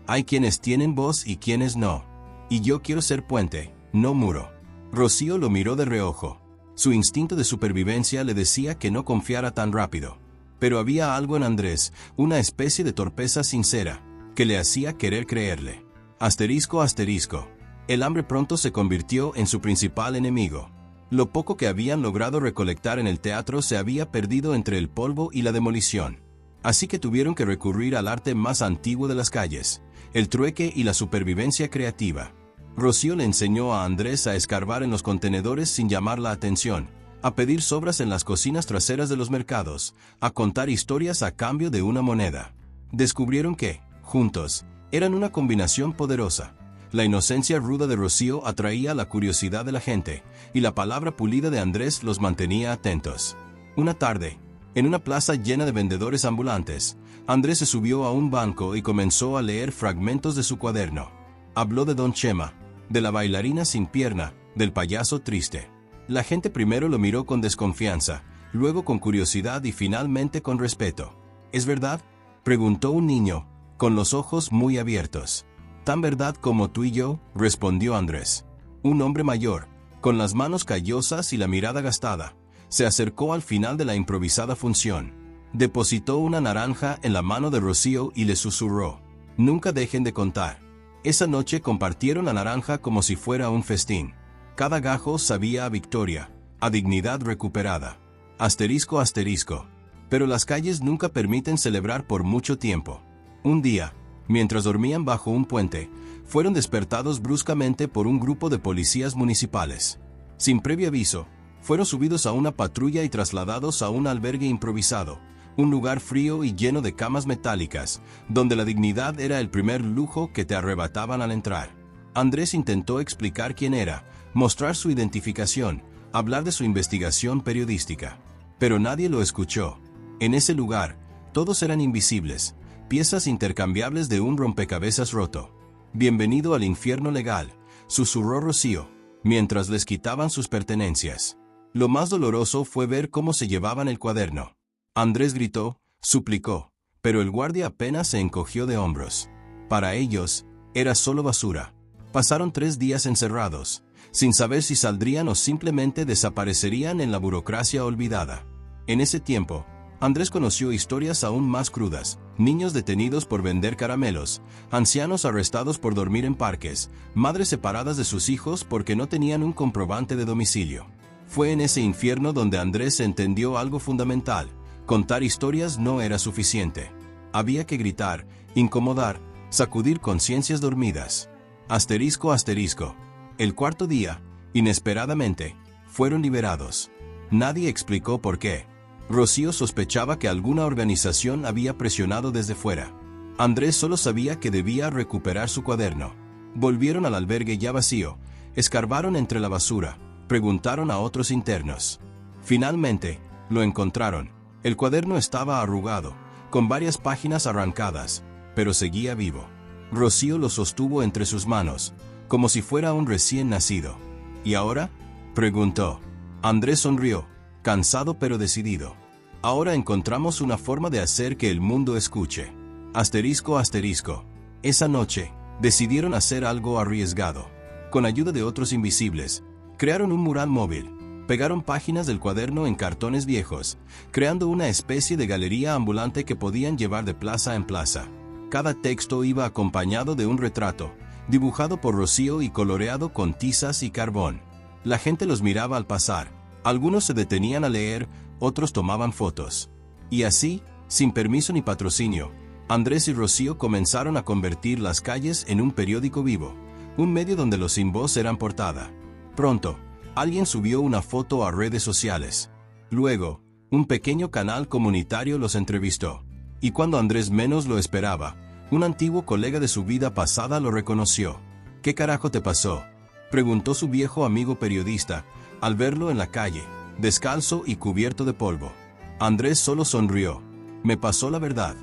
Hay quienes tienen voz y quienes no. Y yo quiero ser puente, no muro. Rocío lo miró de reojo. Su instinto de supervivencia le decía que no confiara tan rápido. Pero había algo en Andrés, una especie de torpeza sincera, que le hacía querer creerle. Asterisco, asterisco. El hambre pronto se convirtió en su principal enemigo. Lo poco que habían logrado recolectar en el teatro se había perdido entre el polvo y la demolición. Así que tuvieron que recurrir al arte más antiguo de las calles, el trueque y la supervivencia creativa. Rocío le enseñó a Andrés a escarbar en los contenedores sin llamar la atención, a pedir sobras en las cocinas traseras de los mercados, a contar historias a cambio de una moneda. Descubrieron que, juntos, eran una combinación poderosa. La inocencia ruda de Rocío atraía la curiosidad de la gente, y la palabra pulida de Andrés los mantenía atentos. Una tarde, en una plaza llena de vendedores ambulantes, Andrés se subió a un banco y comenzó a leer fragmentos de su cuaderno. Habló de Don Chema, de la bailarina sin pierna, del payaso triste. La gente primero lo miró con desconfianza, luego con curiosidad y finalmente con respeto. ¿Es verdad?, preguntó un niño, con los ojos muy abiertos. «Tan verdad como tú y yo», respondió Andrés. Un hombre mayor, con las manos callosas y la mirada gastada, se acercó al final de la improvisada función. Depositó una naranja en la mano de Rocío y le susurró: «Nunca dejen de contar». Esa noche compartieron la naranja como si fuera un festín. Cada gajo sabía a victoria, a dignidad recuperada. Asterisco asterisco. Pero las calles nunca permiten celebrar por mucho tiempo. Un día, mientras dormían bajo un puente, fueron despertados bruscamente por un grupo de policías municipales. Sin previo aviso, fueron subidos a una patrulla y trasladados a un albergue improvisado, un lugar frío y lleno de camas metálicas, donde la dignidad era el primer lujo que te arrebataban al entrar. Andrés intentó explicar quién era, mostrar su identificación, hablar de su investigación periodística. Pero nadie lo escuchó. En ese lugar, todos eran invisibles, piezas intercambiables de un rompecabezas roto. «Bienvenido al infierno legal», susurró Rocío, mientras les quitaban sus pertenencias. Lo más doloroso fue ver cómo se llevaban el cuaderno. Andrés gritó, suplicó, pero el guardia apenas se encogió de hombros. Para ellos, era solo basura. Pasaron 3 días encerrados, sin saber si saldrían o simplemente desaparecerían en la burocracia olvidada. En ese tiempo, Andrés conoció historias aún más crudas: niños detenidos por vender caramelos, ancianos arrestados por dormir en parques, madres separadas de sus hijos porque no tenían un comprobante de domicilio. Fue en ese infierno donde Andrés entendió algo fundamental: contar historias no era suficiente. Había que gritar, incomodar, sacudir conciencias dormidas. Asterisco asterisco. El cuarto día, inesperadamente, fueron liberados. Nadie explicó por qué. Rocío sospechaba que alguna organización había presionado desde fuera. Andrés solo sabía que debía recuperar su cuaderno. Volvieron al albergue ya vacío, escarbaron entre la basura, preguntaron a otros internos. Finalmente, lo encontraron. El cuaderno estaba arrugado, con varias páginas arrancadas, pero seguía vivo. Rocío lo sostuvo entre sus manos, como si fuera un recién nacido. ¿Y ahora?, preguntó. Andrés sonrió, cansado pero decidido. Ahora encontramos una forma de hacer que el mundo escuche. Asterisco asterisco. Esa noche, decidieron hacer algo arriesgado. Con ayuda de otros invisibles, crearon un mural móvil. Pegaron páginas del cuaderno en cartones viejos, creando una especie de galería ambulante que podían llevar de plaza en plaza. Cada texto iba acompañado de un retrato, dibujado por Rocío y coloreado con tizas y carbón. La gente los miraba al pasar. Algunos se detenían a leer, otros tomaban fotos. Y así, sin permiso ni patrocinio, Andrés y Rocío comenzaron a convertir las calles en un periódico vivo, un medio donde los sin voz eran portada. Pronto, alguien subió una foto a redes sociales. Luego, un pequeño canal comunitario los entrevistó. Y cuando Andrés menos lo esperaba, un antiguo colega de su vida pasada lo reconoció. «¿Qué carajo te pasó?», preguntó su viejo amigo periodista, al verlo en la calle, descalzo y cubierto de polvo. Andrés solo sonrió. «Me pasó la verdad».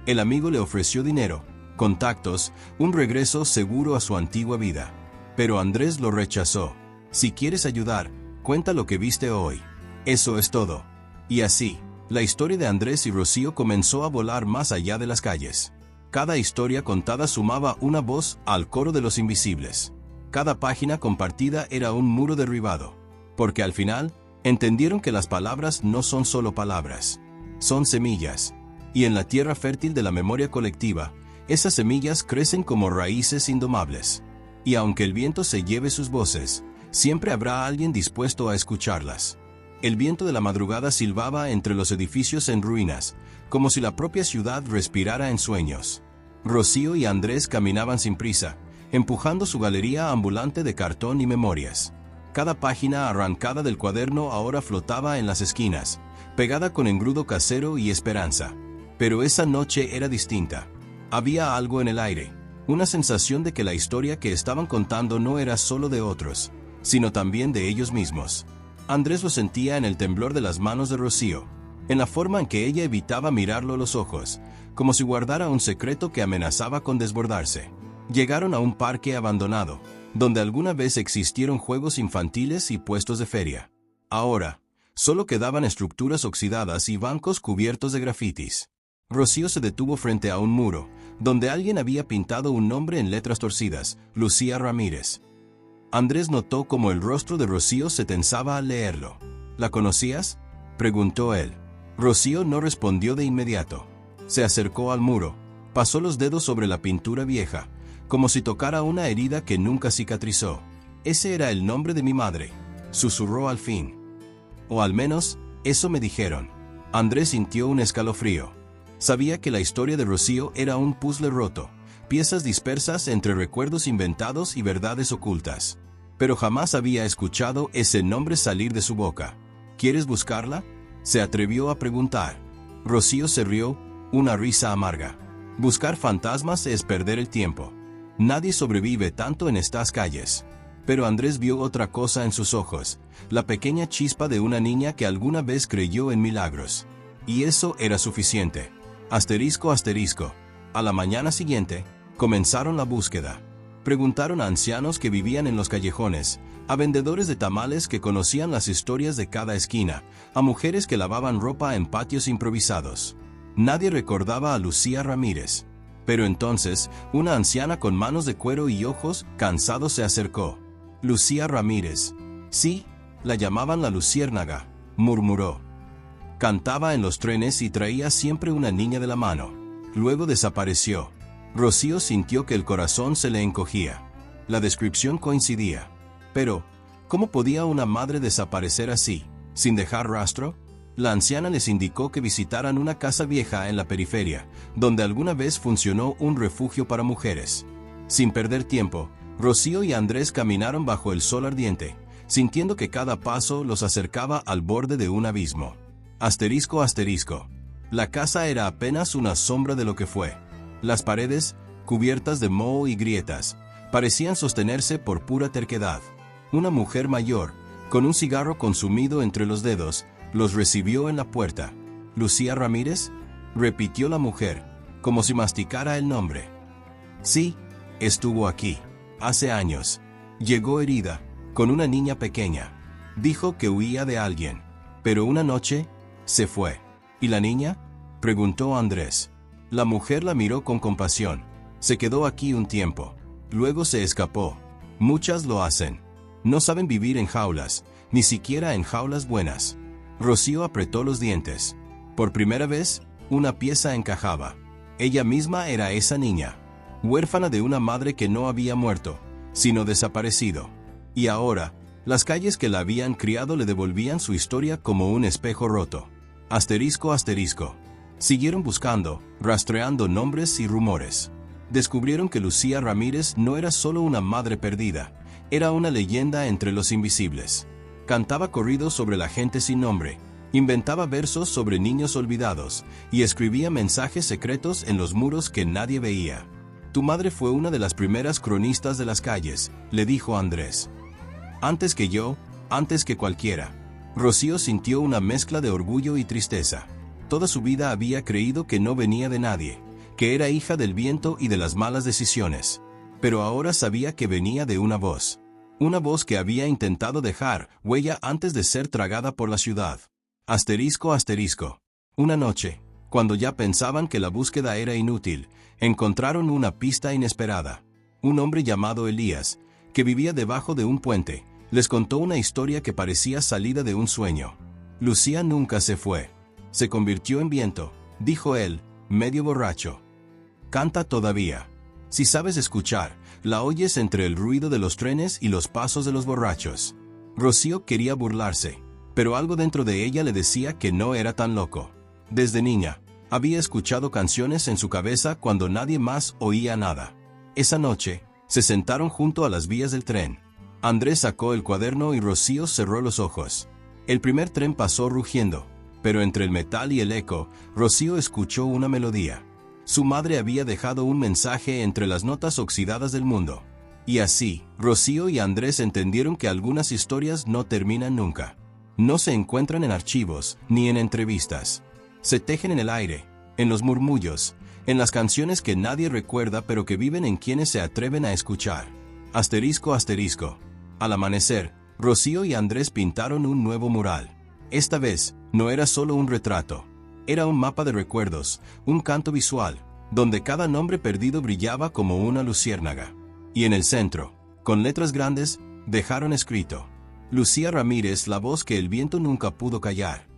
El amigo le ofreció dinero, contactos, un regreso seguro a su antigua vida. Pero Andrés lo rechazó. «Si quieres ayudar, cuenta lo que viste hoy. Eso es todo». Y así, la historia de Andrés y Rocío comenzó a volar más allá de las calles. Cada historia contada sumaba una voz al coro de los invisibles. Cada página compartida era un muro derribado. Porque al final, entendieron que las palabras no son solo palabras. Son semillas. Y en la tierra fértil de la memoria colectiva, esas semillas crecen como raíces indomables. Y aunque el viento se lleve sus voces, siempre habrá alguien dispuesto a escucharlas. El viento de la madrugada silbaba entre los edificios en ruinas, como si la propia ciudad respirara en sueños. Rocío y Andrés caminaban sin prisa, empujando su galería ambulante de cartón y memorias. Cada página arrancada del cuaderno ahora flotaba en las esquinas, pegada con engrudo casero y esperanza. Pero esa noche era distinta. Había algo en el aire, una sensación de que la historia que estaban contando no era solo de otros, sino también de ellos mismos. Andrés lo sentía en el temblor de las manos de Rocío, en la forma en que ella evitaba mirarlo a los ojos, como si guardara un secreto que amenazaba con desbordarse. Llegaron a un parque abandonado, donde alguna vez existieron juegos infantiles y puestos de feria. Ahora, solo quedaban estructuras oxidadas y bancos cubiertos de grafitis. Rocío se detuvo frente a un muro, donde alguien había pintado un nombre en letras torcidas: Lucía Ramírez. Andrés notó cómo el rostro de Rocío se tensaba al leerlo. ¿La conocías?, preguntó él. Rocío no respondió de inmediato. Se acercó al muro, pasó los dedos sobre la pintura vieja, como si tocara una herida que nunca cicatrizó. Ese era el nombre de mi madre, susurró al fin. O al menos, eso me dijeron. Andrés sintió un escalofrío. Sabía que la historia de Rocío era un puzzle roto, piezas dispersas entre recuerdos inventados y verdades ocultas. Pero jamás había escuchado ese nombre salir de su boca. ¿Quieres buscarla?, se atrevió a preguntar. Rocío se rió, una risa amarga. Buscar fantasmas es perder el tiempo. Nadie sobrevive tanto en estas calles. Pero Andrés vio otra cosa en sus ojos, la pequeña chispa de una niña que alguna vez creyó en milagros. Y eso era suficiente. Asterisco, asterisco. A la mañana siguiente, comenzaron la búsqueda. Preguntaron a ancianos que vivían en los callejones, a vendedores de tamales que conocían las historias de cada esquina, a mujeres que lavaban ropa en patios improvisados. Nadie recordaba a Lucía Ramírez. Pero entonces, una anciana con manos de cuero y ojos cansados se acercó. Lucía Ramírez. Sí, la llamaban la Luciérnaga, murmuró. Cantaba en los trenes y traía siempre una niña de la mano. Luego desapareció. Rocío sintió que el corazón se le encogía. La descripción coincidía. Pero, ¿cómo podía una madre desaparecer así, sin dejar rastro? La anciana les indicó que visitaran una casa vieja en la periferia, donde alguna vez funcionó un refugio para mujeres. Sin perder tiempo, Rocío y Andrés caminaron bajo el sol ardiente, sintiendo que cada paso los acercaba al borde de un abismo. Asterisco, asterisco. La casa era apenas una sombra de lo que fue. Las paredes, cubiertas de moho y grietas, parecían sostenerse por pura terquedad. Una mujer mayor, con un cigarro consumido entre los dedos, los recibió en la puerta. ¿Lucía Ramírez?, repitió la mujer, como si masticara el nombre. Sí, estuvo aquí, hace años. Llegó herida, con una niña pequeña. Dijo que huía de alguien, pero una noche, se fue. ¿Y la niña?, preguntó Andrés. La mujer la miró con compasión. Se quedó aquí un tiempo. Luego se escapó. Muchas lo hacen. No saben vivir en jaulas, ni siquiera en jaulas buenas. Rocío apretó los dientes. Por primera vez, una pieza encajaba. Ella misma era esa niña, huérfana de una madre que no había muerto, sino desaparecido. Y ahora, las calles que la habían criado le devolvían su historia como un espejo roto. Asterisco, asterisco. Siguieron buscando, rastreando nombres y rumores. Descubrieron que Lucía Ramírez no era solo una madre perdida, era una leyenda entre los invisibles. Cantaba corridos sobre la gente sin nombre, inventaba versos sobre niños olvidados y escribía mensajes secretos en los muros que nadie veía. Tu madre fue una de las primeras cronistas de las calles, le dijo Andrés. Antes que yo, antes que cualquiera. Rocío sintió una mezcla de orgullo y tristeza. Toda su vida había creído que no venía de nadie, que era hija del viento y de las malas decisiones. Pero ahora sabía que venía de una voz que había intentado dejar huella antes de ser tragada por la ciudad. Asterisco, asterisco. Una noche, cuando ya pensaban que la búsqueda era inútil, encontraron una pista inesperada. Un hombre llamado Elías, que vivía debajo de un puente, les contó una historia que parecía salida de un sueño. Lucía nunca se fue. Se convirtió en viento, dijo él, medio borracho. Canta todavía. Si sabes escuchar, la oyes entre el ruido de los trenes y los pasos de los borrachos. Rocío quería burlarse, pero algo dentro de ella le decía que no era tan loco. Desde niña, había escuchado canciones en su cabeza cuando nadie más oía nada. Esa noche, se sentaron junto a las vías del tren. Andrés sacó el cuaderno y Rocío cerró los ojos. El primer tren pasó rugiendo, pero entre el metal y el eco, Rocío escuchó una melodía. Su madre había dejado un mensaje entre las notas oxidadas del mundo. Y así, Rocío y Andrés entendieron que algunas historias no terminan nunca. No se encuentran en archivos, ni en entrevistas. Se tejen en el aire, en los murmullos, en las canciones que nadie recuerda pero que viven en quienes se atreven a escuchar. Asterisco, asterisco. Al amanecer, Rocío y Andrés pintaron un nuevo mural. Esta vez, no era solo un retrato. Era un mapa de recuerdos, un canto visual, donde cada nombre perdido brillaba como una luciérnaga. Y en el centro, con letras grandes, dejaron escrito: Lucía Ramírez, la voz que el viento nunca pudo callar.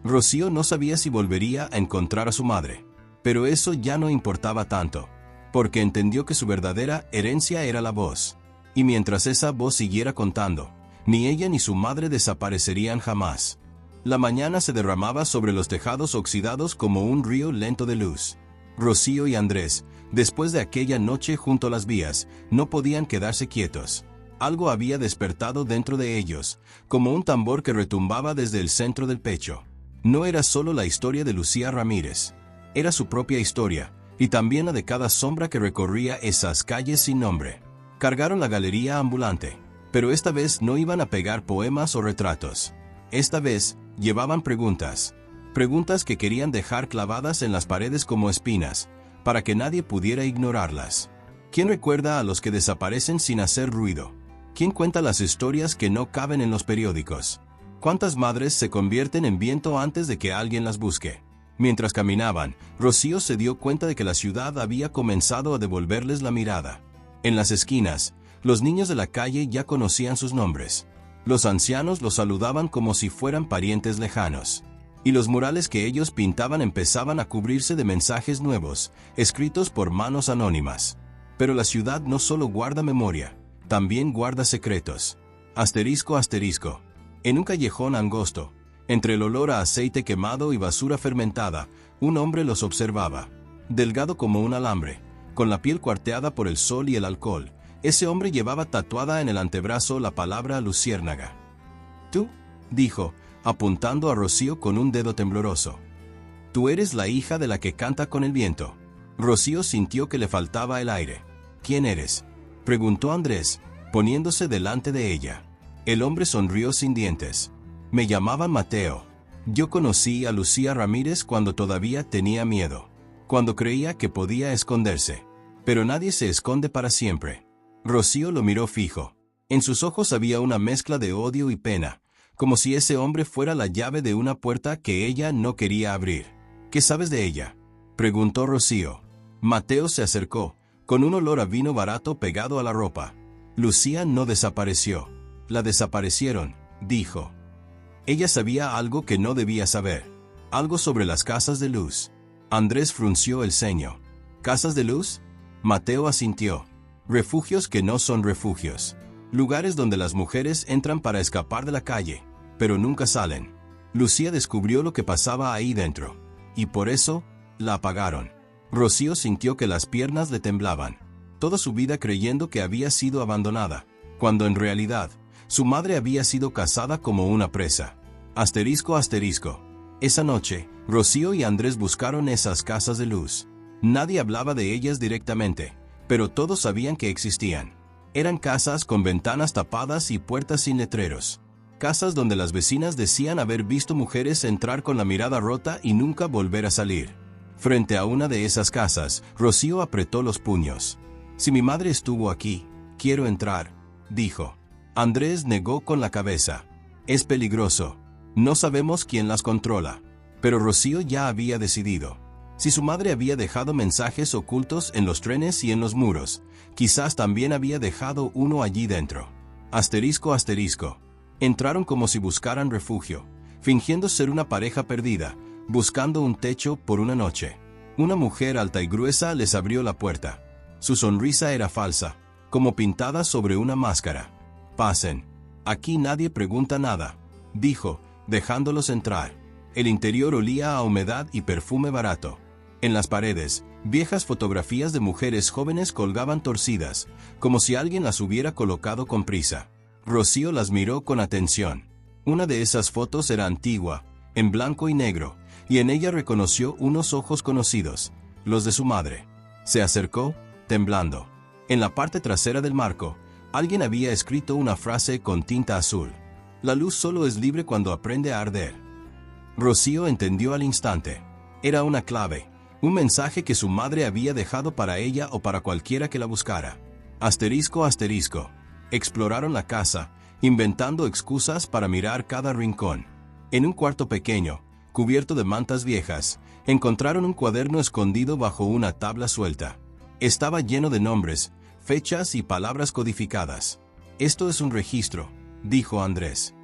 Rocío no sabía si volvería a encontrar a su madre, pero eso ya no importaba tanto, porque entendió que su verdadera herencia era la voz. Y mientras esa voz siguiera contando, ni ella ni su madre desaparecerían jamás. La mañana se derramaba sobre los tejados oxidados como un río lento de luz. Rocío y Andrés, después de aquella noche junto a las vías, no podían quedarse quietos. Algo había despertado dentro de ellos, como un tambor que retumbaba desde el centro del pecho. No era solo la historia de Lucía Ramírez, era su propia historia, y también la de cada sombra que recorría esas calles sin nombre. Cargaron la galería ambulante, pero esta vez no iban a pegar poemas o retratos. Esta vez, llevaban preguntas. Preguntas que querían dejar clavadas en las paredes como espinas, para que nadie pudiera ignorarlas. ¿Quién recuerda a los que desaparecen sin hacer ruido? ¿Quién cuenta las historias que no caben en los periódicos? ¿Cuántas madres se convierten en viento antes de que alguien las busque? Mientras caminaban, Rocío se dio cuenta de que la ciudad había comenzado a devolverles la mirada. En las esquinas, los niños de la calle ya conocían sus nombres. Los ancianos los saludaban como si fueran parientes lejanos. Y los murales que ellos pintaban empezaban a cubrirse de mensajes nuevos, escritos por manos anónimas. Pero la ciudad no solo guarda memoria, también guarda secretos. Asterisco, asterisco. En un callejón angosto, entre el olor a aceite quemado y basura fermentada, un hombre los observaba. Delgado como un alambre, con la piel cuarteada por el sol y el alcohol, ese hombre llevaba tatuada en el antebrazo la palabra luciérnaga. «Tú», dijo, apuntando a Rocío con un dedo tembloroso. «Tú eres la hija de la que canta con el viento». Rocío sintió que le faltaba el aire. «¿Quién eres?», preguntó Andrés, poniéndose delante de ella. El hombre sonrió sin dientes. «Me llamaban Mateo. Yo conocí a Lucía Ramírez cuando todavía tenía miedo, cuando creía que podía esconderse. Pero nadie se esconde para siempre». Rocío lo miró fijo. En sus ojos había una mezcla de odio y pena, como si ese hombre fuera la llave de una puerta que ella no quería abrir. «¿Qué sabes de ella?», preguntó Rocío. Mateo se acercó, con un olor a vino barato pegado a la ropa. «Lucía no desapareció. La desaparecieron», dijo. Ella sabía algo que no debía saber. Algo sobre las casas de luz. Andrés frunció el ceño. «¿Casas de luz?», Mateo asintió. «Refugios que no son refugios. Lugares donde las mujeres entran para escapar de la calle, pero nunca salen». Lucía descubrió lo que pasaba ahí dentro, y por eso, la apagaron. Rocío sintió que las piernas le temblaban. Toda su vida creyendo que había sido abandonada, cuando en realidad, su madre había sido cazada como una presa. Asterisco, asterisco. Esa noche, Rocío y Andrés buscaron esas casas de luz. Nadie hablaba de ellas directamente, pero todos sabían que existían. Eran casas con ventanas tapadas y puertas sin letreros. Casas donde las vecinas decían haber visto mujeres entrar con la mirada rota y nunca volver a salir. Frente a una de esas casas, Rocío apretó los puños. «Si mi madre estuvo aquí, quiero entrar», dijo. Andrés negó con la cabeza. «Es peligroso. No sabemos quién las controla». Pero Rocío ya había decidido. Si su madre había dejado mensajes ocultos en los trenes y en los muros, quizás también había dejado uno allí dentro. Asterisco, asterisco. Entraron como si buscaran refugio, fingiendo ser una pareja perdida, buscando un techo por una noche. Una mujer alta y gruesa les abrió la puerta. Su sonrisa era falsa, como pintada sobre una máscara. «Pasen. Aquí nadie pregunta nada», dijo, dejándolos entrar. El interior olía a humedad y perfume barato. En las paredes, viejas fotografías de mujeres jóvenes colgaban torcidas, como si alguien las hubiera colocado con prisa. Rocío las miró con atención. Una de esas fotos era antigua, en blanco y negro, y en ella reconoció unos ojos conocidos, los de su madre. Se acercó, temblando. En la parte trasera del marco, alguien había escrito una frase con tinta azul. «La luz solo es libre cuando aprende a arder». Rocío entendió al instante. Era una clave, un mensaje que su madre había dejado para ella o para cualquiera que la buscara. Asterisco, asterisco. Exploraron la casa, inventando excusas para mirar cada rincón. En un cuarto pequeño, cubierto de mantas viejas, encontraron un cuaderno escondido bajo una tabla suelta. Estaba lleno de nombres, fechas y palabras codificadas. «Esto es un registro», dijo Andrés.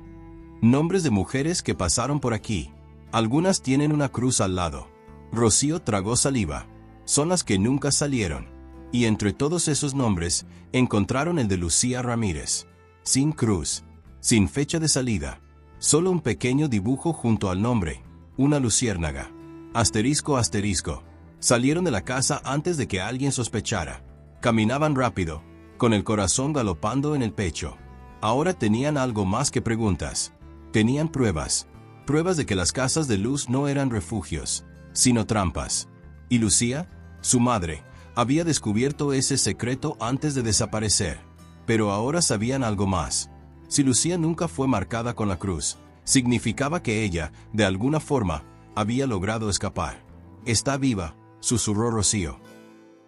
Nombres de mujeres que pasaron por aquí. Algunas tienen una cruz al lado. Rocío tragó saliva. Son las que nunca salieron. Y entre todos esos nombres, encontraron el de Lucía Ramírez. Sin cruz. Sin fecha de salida. Solo un pequeño dibujo junto al nombre. Una luciérnaga. Asterisco asterisco. Salieron de la casa antes de que alguien sospechara. Caminaban rápido, con el corazón galopando en el pecho. Ahora tenían algo más que preguntas. Tenían pruebas. Pruebas de que las casas de luz no eran refugios, sino trampas. Y Lucía, su madre, había descubierto ese secreto antes de desaparecer. Pero ahora sabían algo más. Si Lucía nunca fue marcada con la cruz, significaba que ella, de alguna forma, había logrado escapar. «Está viva», susurró Rocío.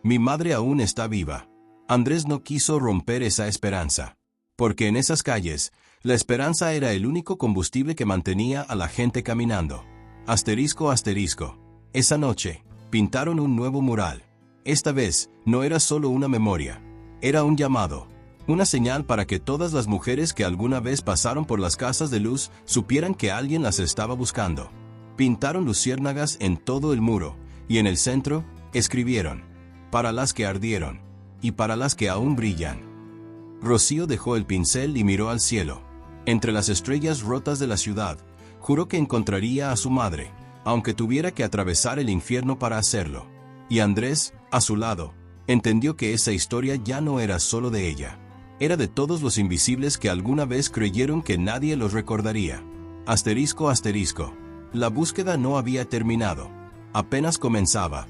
«Mi madre aún está viva». Andrés no quiso romper esa esperanza. Porque en esas calles, la esperanza era el único combustible que mantenía a la gente caminando. Asterisco asterisco. Esa noche, pintaron un nuevo mural. Esta vez, no era solo una memoria. Era un llamado. Una señal para que todas las mujeres que alguna vez pasaron por las casas de luz supieran que alguien las estaba buscando. Pintaron luciérnagas en todo el muro, y en el centro, escribieron: «Para las que ardieron, y para las que aún brillan». Rocío dejó el pincel y miró al cielo. Entre las estrellas rotas de la ciudad, juró que encontraría a su madre, aunque tuviera que atravesar el infierno para hacerlo. Y Andrés, a su lado, entendió que esa historia ya no era solo de ella. Era de todos los invisibles que alguna vez creyeron que nadie los recordaría. Asterisco asterisco. La búsqueda no había terminado. Apenas comenzaba.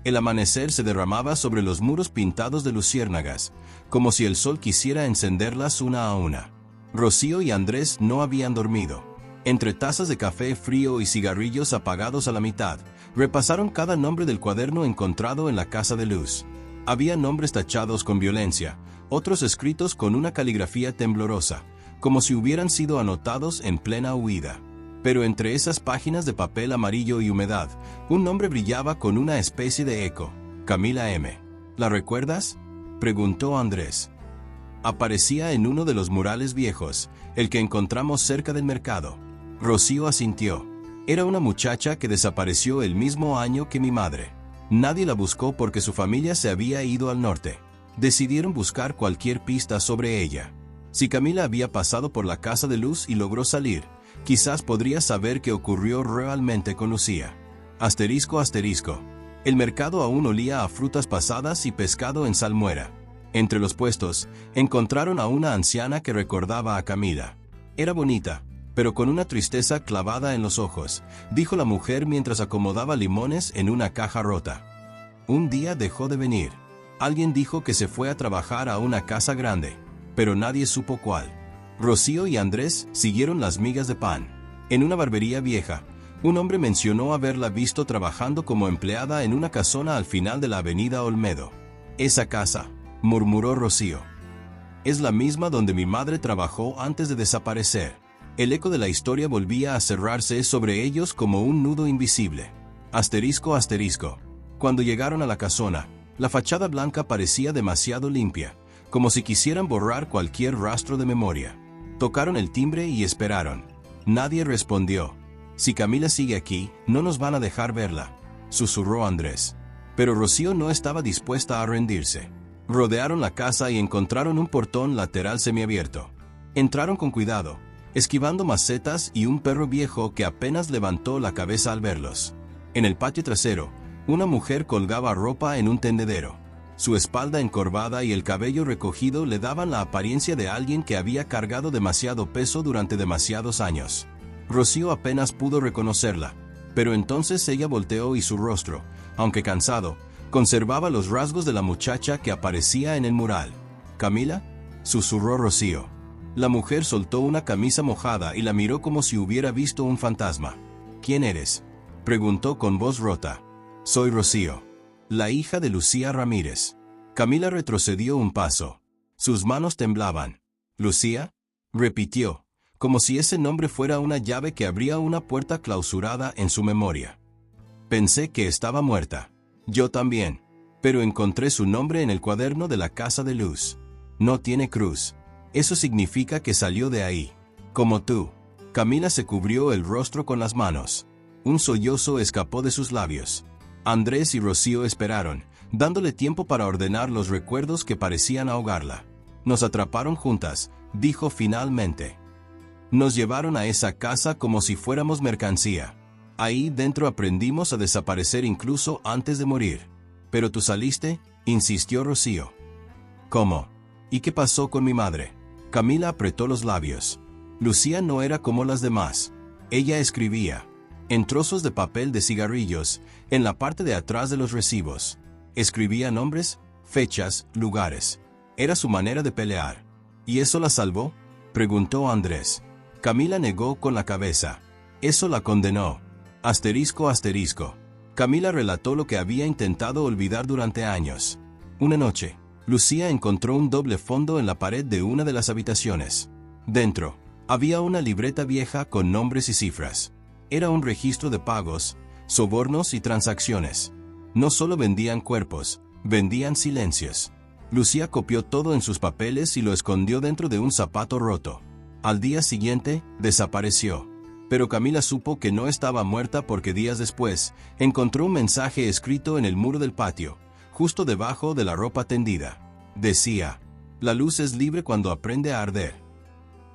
El amanecer se derramaba sobre los muros pintados de luciérnagas, como si el sol quisiera encenderlas una a una. Rocío y Andrés no habían dormido. Entre tazas de café frío y cigarrillos apagados a la mitad, repasaron cada nombre del cuaderno encontrado en la casa de luz. Había nombres tachados con violencia, otros escritos con una caligrafía temblorosa, como si hubieran sido anotados en plena huida. Pero entre esas páginas de papel amarillo y humedad, un nombre brillaba con una especie de eco: Camila M. ¿La recuerdas?, preguntó Andrés. Aparecía en uno de los murales viejos, el que encontramos cerca del mercado. Rocío asintió. Era una muchacha que desapareció el mismo año que mi madre. Nadie la buscó porque su familia se había ido al norte. Decidieron buscar cualquier pista sobre ella. Si Camila había pasado por la casa de luz y logró salir, quizás podría saber qué ocurrió realmente con Lucía. Asterisco asterisco. El mercado aún olía a frutas pasadas y pescado en salmuera. Entre los puestos, encontraron a una anciana que recordaba a Camila. Era bonita, pero con una tristeza clavada en los ojos, dijo la mujer mientras acomodaba limones en una caja rota. Un día dejó de venir. Alguien dijo que se fue a trabajar a una casa grande, pero nadie supo cuál. Rocío y Andrés siguieron las migas de pan. En una barbería vieja, un hombre mencionó haberla visto trabajando como empleada en una casona al final de la avenida Olmedo. «Esa casa», murmuró Rocío. «Es la misma donde mi madre trabajó antes de desaparecer». El eco de la historia volvía a cerrarse sobre ellos como un nudo invisible. Asterisco asterisco. Cuando llegaron a la casona, la fachada blanca parecía demasiado limpia, como si quisieran borrar cualquier rastro de memoria. Tocaron el timbre y esperaron. Nadie respondió. «Si Camila sigue aquí, no nos van a dejar verla», susurró Andrés. Pero Rocío no estaba dispuesta a rendirse. Rodearon la casa y encontraron un portón lateral semiabierto. Entraron con cuidado, esquivando macetas y un perro viejo que apenas levantó la cabeza al verlos. En el patio trasero, una mujer colgaba ropa en un tendedero. Su espalda encorvada y el cabello recogido le daban la apariencia de alguien que había cargado demasiado peso durante demasiados años. Rocío apenas pudo reconocerla, pero entonces ella volteó y su rostro, aunque cansado, conservaba los rasgos de la muchacha que aparecía en el mural. «¿Camila?», susurró Rocío. La mujer soltó una camisa mojada y la miró como si hubiera visto un fantasma. «¿Quién eres?», preguntó con voz rota. «Soy Rocío, la hija de Lucía Ramírez». Camila retrocedió un paso. Sus manos temblaban. «¿Lucía?», repitió, como si ese nombre fuera una llave que abría una puerta clausurada en su memoria. «Pensé que estaba muerta». «Yo también. Pero encontré su nombre en el cuaderno de la casa de luz. No tiene cruz». Eso significa que salió de ahí. Como tú. Camila se cubrió el rostro con las manos. Un sollozo escapó de sus labios. Andrés y Rocío esperaron, dándole tiempo para ordenar los recuerdos que parecían ahogarla. Nos atraparon juntas, dijo finalmente. Nos llevaron a esa casa como si fuéramos mercancía. Ahí dentro aprendimos a desaparecer incluso antes de morir. Pero tú saliste, insistió Rocío. ¿Cómo? ¿Y qué pasó con mi madre? Camila apretó los labios. Lucía no era como las demás. Ella escribía en trozos de papel de cigarrillos, en la parte de atrás de los recibos. Escribía nombres, fechas, lugares. Era su manera de pelear. ¿Y eso la salvó?, preguntó Andrés. Camila negó con la cabeza. Eso la condenó. Asterisco, asterisco. Camila relató lo que había intentado olvidar durante años. Una noche, Lucía encontró un doble fondo en la pared de una de las habitaciones. Dentro, había una libreta vieja con nombres y cifras. Era un registro de pagos, sobornos y transacciones. No solo vendían cuerpos, vendían silencios. Lucía copió todo en sus papeles y lo escondió dentro de un zapato roto. Al día siguiente, desapareció. Pero Camila supo que no estaba muerta porque días después, encontró un mensaje escrito en el muro del patio, justo debajo de la ropa tendida. Decía, «La luz es libre cuando aprende a arder».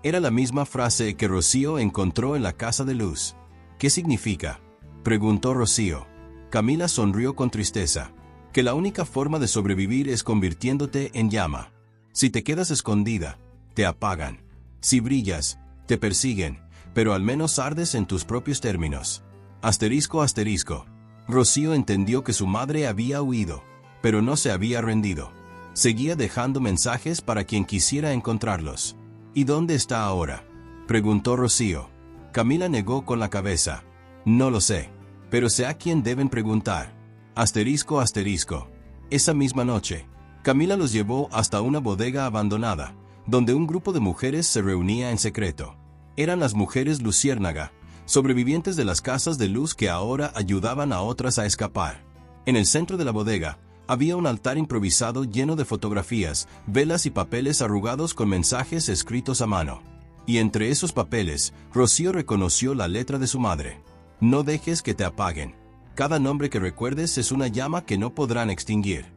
Era la misma frase que Rocío encontró en la casa de Luz. «¿Qué significa?», preguntó Rocío. Camila sonrió con tristeza. «Que la única forma de sobrevivir es convirtiéndote en llama. Si te quedas escondida, te apagan. Si brillas, te persiguen, pero al menos ardes en tus propios términos». Asterisco, asterisco. Rocío entendió que su madre había huido, pero no se había rendido. Seguía dejando mensajes para quien quisiera encontrarlos. «¿Y dónde está ahora?», preguntó Rocío. Camila negó con la cabeza. «No lo sé, pero sé a quién deben preguntar». Asterisco, asterisco. Esa misma noche, Camila los llevó hasta una bodega abandonada, donde un grupo de mujeres se reunía en secreto. Eran las mujeres Luciérnaga, sobrevivientes de las casas de luz que ahora ayudaban a otras a escapar. En el centro de la bodega, había un altar improvisado lleno de fotografías, velas y papeles arrugados con mensajes escritos a mano. Y entre esos papeles, Rocío reconoció la letra de su madre. «No dejes que te apaguen. Cada nombre que recuerdes es una llama que no podrán extinguir».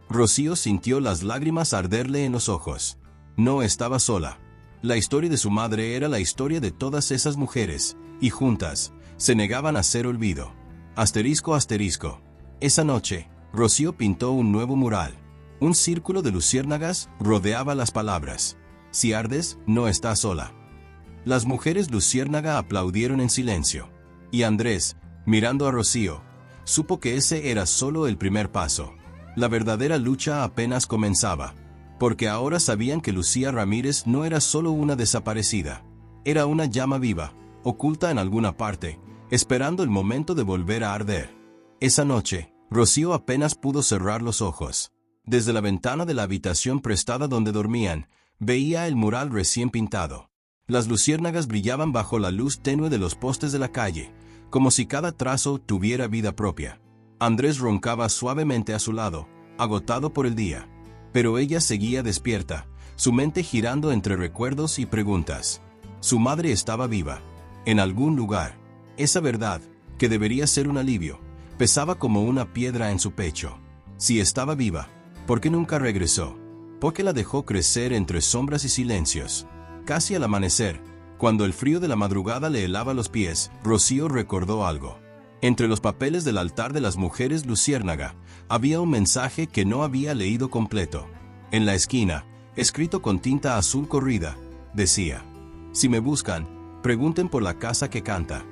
Rocío sintió las lágrimas arderle en los ojos. No estaba sola. La historia de su madre era la historia de todas esas mujeres, y juntas, se negaban a ser olvido. Asterisco, asterisco. Esa noche, Rocío pintó un nuevo mural. Un círculo de luciérnagas rodeaba las palabras. «Si ardes, no estás sola». Las mujeres luciérnaga aplaudieron en silencio. Y Andrés, mirando a Rocío, supo que ese era solo el primer paso. La verdadera lucha apenas comenzaba, porque ahora sabían que Lucía Ramírez no era solo una desaparecida. Era una llama viva, oculta en alguna parte, esperando el momento de volver a arder. Esa noche, Rocío apenas pudo cerrar los ojos. Desde la ventana de la habitación prestada donde dormían, veía el mural recién pintado. Las luciérnagas brillaban bajo la luz tenue de los postes de la calle, como si cada trazo tuviera vida propia. Andrés roncaba suavemente a su lado, agotado por el día. Pero ella seguía despierta, su mente girando entre recuerdos y preguntas. Su madre estaba viva, en algún lugar. Esa verdad, que debería ser un alivio, pesaba como una piedra en su pecho. Si estaba viva, ¿por qué nunca regresó? ¿Por qué la dejó crecer entre sombras y silencios? Casi al amanecer, cuando el frío de la madrugada le helaba los pies, Rocío recordó algo. Entre los papeles del altar de las mujeres luciérnaga, había un mensaje que no había leído completo. En la esquina, escrito con tinta azul corrida, decía: «Si me buscan, pregunten por la casa que canta».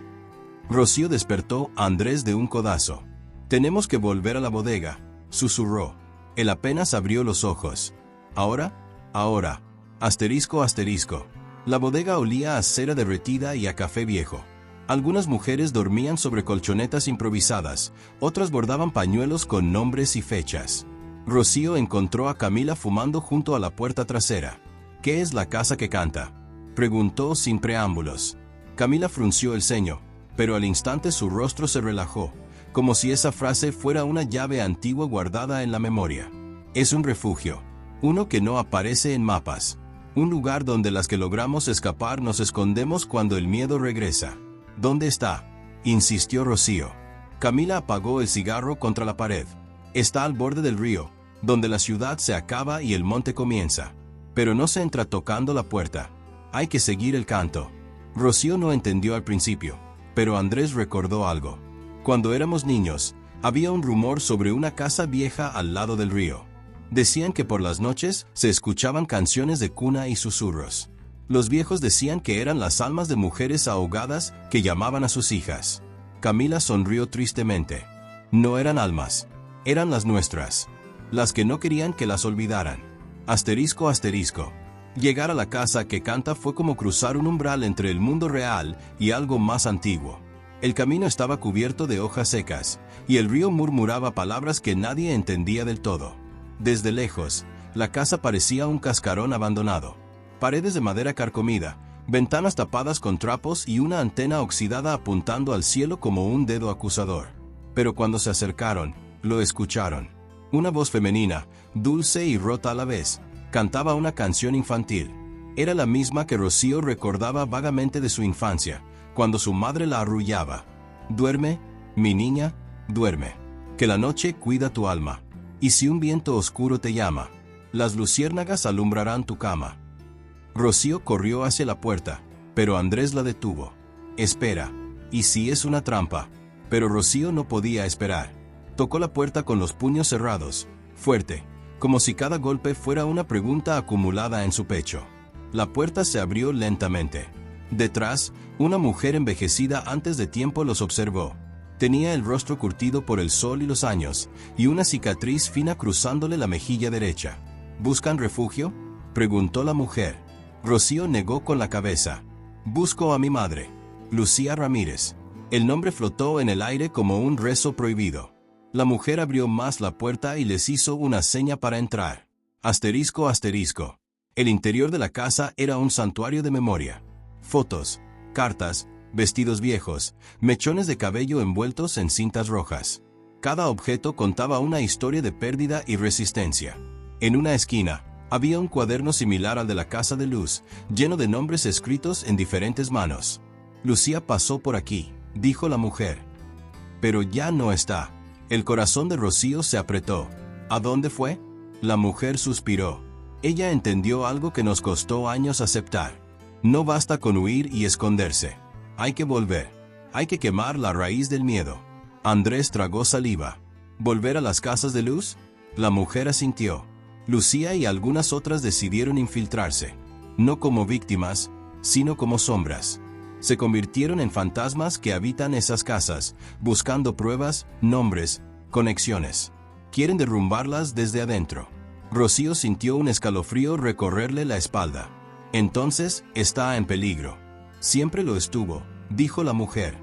Rocío despertó a Andrés de un codazo. «Tenemos que volver a la bodega», susurró. Él apenas abrió los ojos. Ahora, asterisco, asterisco. La bodega olía a cera derretida y a café viejo. Algunas mujeres dormían sobre colchonetas improvisadas, otras bordaban pañuelos con nombres y fechas. Rocío encontró a Camila fumando junto a la puerta trasera. «¿Qué es la casa que canta?», preguntó sin preámbulos. Camila frunció el ceño, pero al instante su rostro se relajó, como si esa frase fuera una llave antigua guardada en la memoria. «Es un refugio, uno que no aparece en mapas». Un lugar donde las que logramos escapar nos escondemos cuando el miedo regresa. ¿Dónde está?, insistió Rocío. Camila apagó el cigarro contra la pared. Está al borde del río, donde la ciudad se acaba y el monte comienza. Pero no se entra tocando la puerta. Hay que seguir el canto. Rocío no entendió al principio, pero Andrés recordó algo. Cuando éramos niños, había un rumor sobre una casa vieja al lado del río. Decían que por las noches se escuchaban canciones de cuna y susurros. Los viejos decían que eran las almas de mujeres ahogadas que llamaban a sus hijas. Camila sonrió tristemente. No eran almas. Eran las nuestras. Las que no querían que las olvidaran. Asterisco asterisco. Llegar a la casa que canta fue como cruzar un umbral entre el mundo real y algo más antiguo. El camino estaba cubierto de hojas secas, y el río murmuraba palabras que nadie entendía del todo. Desde lejos, la casa parecía un cascarón abandonado. Paredes de madera carcomida, ventanas tapadas con trapos y una antena oxidada apuntando al cielo como un dedo acusador. Pero cuando se acercaron, lo escucharon. Una voz femenina, dulce y rota a la vez, cantaba una canción infantil. Era la misma que Rocío recordaba vagamente de su infancia, cuando su madre la arrullaba. Duerme, mi niña, duerme. Que la noche cuida tu alma. Y si un viento oscuro te llama, las luciérnagas alumbrarán tu cama. Rocío corrió hacia la puerta, pero Andrés la detuvo. Espera, ¿y si es una trampa? Pero Rocío no podía esperar. Tocó la puerta con los puños cerrados, fuerte, como si cada golpe fuera una pregunta acumulada en su pecho. La puerta se abrió lentamente. Detrás, una mujer envejecida antes de tiempo los observó. Tenía el rostro curtido por el sol y los años, y una cicatriz fina cruzándole la mejilla derecha. ¿Buscan refugio?, preguntó la mujer. Rocío negó con la cabeza. Busco a mi madre, Lucía Ramírez. El nombre flotó en el aire como un rezo prohibido. La mujer abrió más la puerta y les hizo una seña para entrar. Asterisco asterisco. El interior de la casa era un santuario de memoria. Fotos, cartas, vestidos viejos, mechones de cabello envueltos en cintas rojas. Cada objeto contaba una historia de pérdida y resistencia. En una esquina, había un cuaderno similar al de la casa de Luz, lleno de nombres escritos en diferentes manos. Lucía pasó por aquí, dijo la mujer. Pero ya no está. El corazón de Rocío se apretó. ¿A dónde fue? La mujer suspiró. Ella entendió algo que nos costó años aceptar. No basta con huir y esconderse. Hay que volver. Hay que quemar la raíz del miedo. Andrés tragó saliva. ¿Volver a las casas de Luz? La mujer asintió. Lucía y algunas otras decidieron infiltrarse. No como víctimas, sino como sombras. Se convirtieron en fantasmas que habitan esas casas, buscando pruebas, nombres, conexiones. Quieren derrumbarlas desde adentro. Rocío sintió un escalofrío recorrerle la espalda. Entonces, está en peligro. Siempre lo estuvo, dijo la mujer.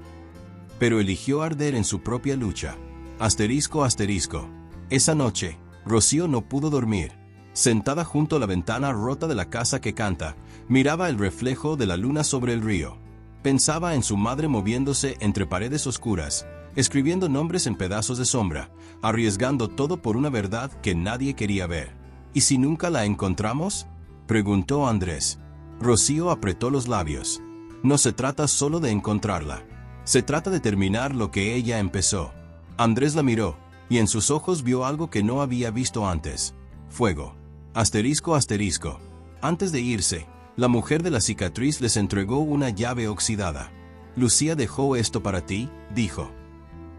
Pero eligió arder en su propia lucha. Asterisco asterisco. Esa noche, Rocío no pudo dormir. Sentada junto a la ventana rota de la casa que canta, miraba el reflejo de la luna sobre el río. Pensaba en su madre moviéndose entre paredes oscuras, escribiendo nombres en pedazos de sombra, arriesgando todo por una verdad que nadie quería ver. ¿Y si nunca la encontramos?, preguntó Andrés. Rocío apretó los labios. No se trata solo de encontrarla. Se trata de terminar lo que ella empezó. Andrés la miró, y en sus ojos vio algo que no había visto antes. Fuego. Asterisco asterisco. Antes de irse, la mujer de la cicatriz les entregó una llave oxidada. Lucía dejó esto para ti, dijo.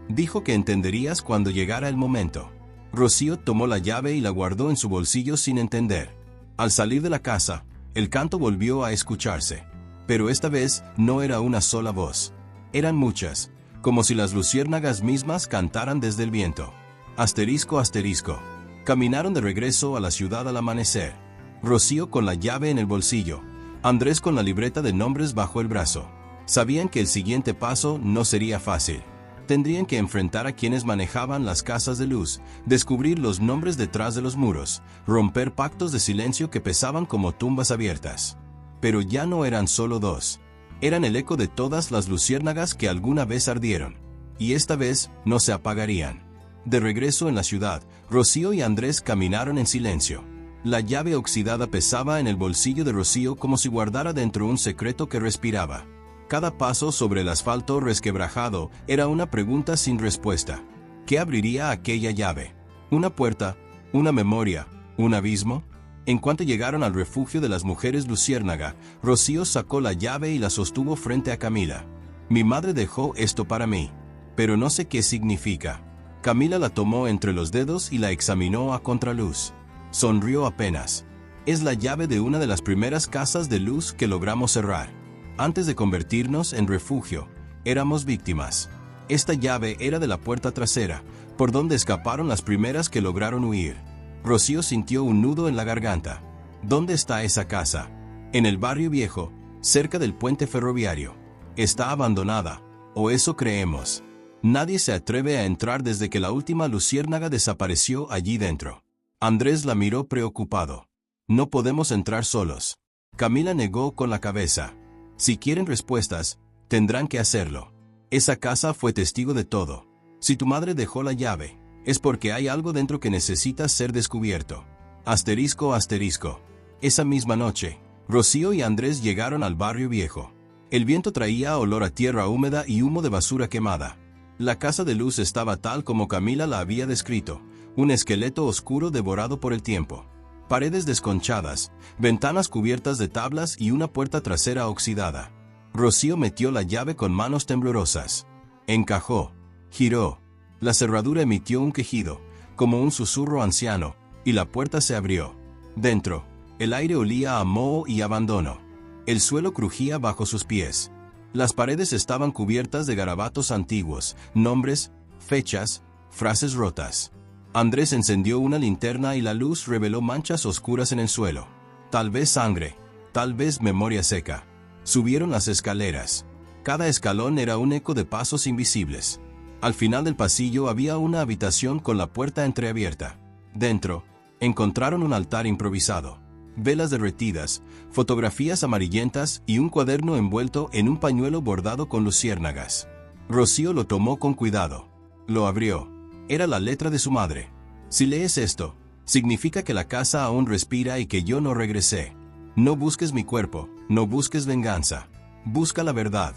Dijo que entenderías cuando llegara el momento. Rocío tomó la llave y la guardó en su bolsillo sin entender. Al salir de la casa, el canto volvió a escucharse. Pero esta vez no era una sola voz. Eran muchas, como si las luciérnagas mismas cantaran desde el viento. Asterisco asterisco. Caminaron de regreso a la ciudad al amanecer. Rocío con la llave en el bolsillo, Andrés con la libreta de nombres bajo el brazo. Sabían que el siguiente paso no sería fácil. Tendrían que enfrentar a quienes manejaban las casas de Luz, descubrir los nombres detrás de los muros, romper pactos de silencio que pesaban como tumbas abiertas. Pero ya no eran solo dos. Eran el eco de todas las luciérnagas que alguna vez ardieron. Y esta vez no se apagarían. De regreso en la ciudad, Rocío y Andrés caminaron en silencio. La llave oxidada pesaba en el bolsillo de Rocío como si guardara dentro un secreto que respiraba. Cada paso sobre el asfalto resquebrajado era una pregunta sin respuesta. ¿Qué abriría aquella llave? ¿Una puerta? ¿Una memoria? ¿Un abismo? En cuanto llegaron al refugio de las mujeres Luciérnaga, Rocío sacó la llave y la sostuvo frente a Camila. Mi madre dejó esto para mí, pero no sé qué significa. Camila la tomó entre los dedos y la examinó a contraluz. Sonrió apenas. Es la llave de una de las primeras casas de luz que logramos cerrar. Antes de convertirnos en refugio, éramos víctimas. Esta llave era de la puerta trasera, por donde escaparon las primeras que lograron huir. Rocío sintió un nudo en la garganta. ¿Dónde está esa casa? En el barrio viejo, cerca del puente ferroviario. Está abandonada, o eso creemos. Nadie se atreve a entrar desde que la última luciérnaga desapareció allí dentro. Andrés la miró preocupado. No podemos entrar solos. Camila negó con la cabeza. Si quieren respuestas, tendrán que hacerlo. Esa casa fue testigo de todo. Si tu madre dejó la llave, es porque hay algo dentro que necesita ser descubierto. Asterisco, asterisco. Esa misma noche, Rocío y Andrés llegaron al barrio viejo. El viento traía olor a tierra húmeda y humo de basura quemada. La casa de luz estaba tal como Camila la había descrito, un esqueleto oscuro devorado por el tiempo. Paredes desconchadas, ventanas cubiertas de tablas y una puerta trasera oxidada. Rocío metió la llave con manos temblorosas. Encajó. Giró. La cerradura emitió un quejido, como un susurro anciano, y la puerta se abrió. Dentro, el aire olía a moho y abandono. El suelo crujía bajo sus pies. Las paredes estaban cubiertas de garabatos antiguos, nombres, fechas, frases rotas. Andrés encendió una linterna y la luz reveló manchas oscuras en el suelo. Tal vez sangre, tal vez memoria seca. Subieron las escaleras. Cada escalón era un eco de pasos invisibles. Al final del pasillo había una habitación con la puerta entreabierta. Dentro, encontraron un altar improvisado, velas derretidas, fotografías amarillentas y un cuaderno envuelto en un pañuelo bordado con luciérnagas. Rocío lo tomó con cuidado. Lo abrió. Era la letra de su madre. Si lees esto, significa que la casa aún respira y que yo no regresé. No busques mi cuerpo, no busques venganza. Busca la verdad.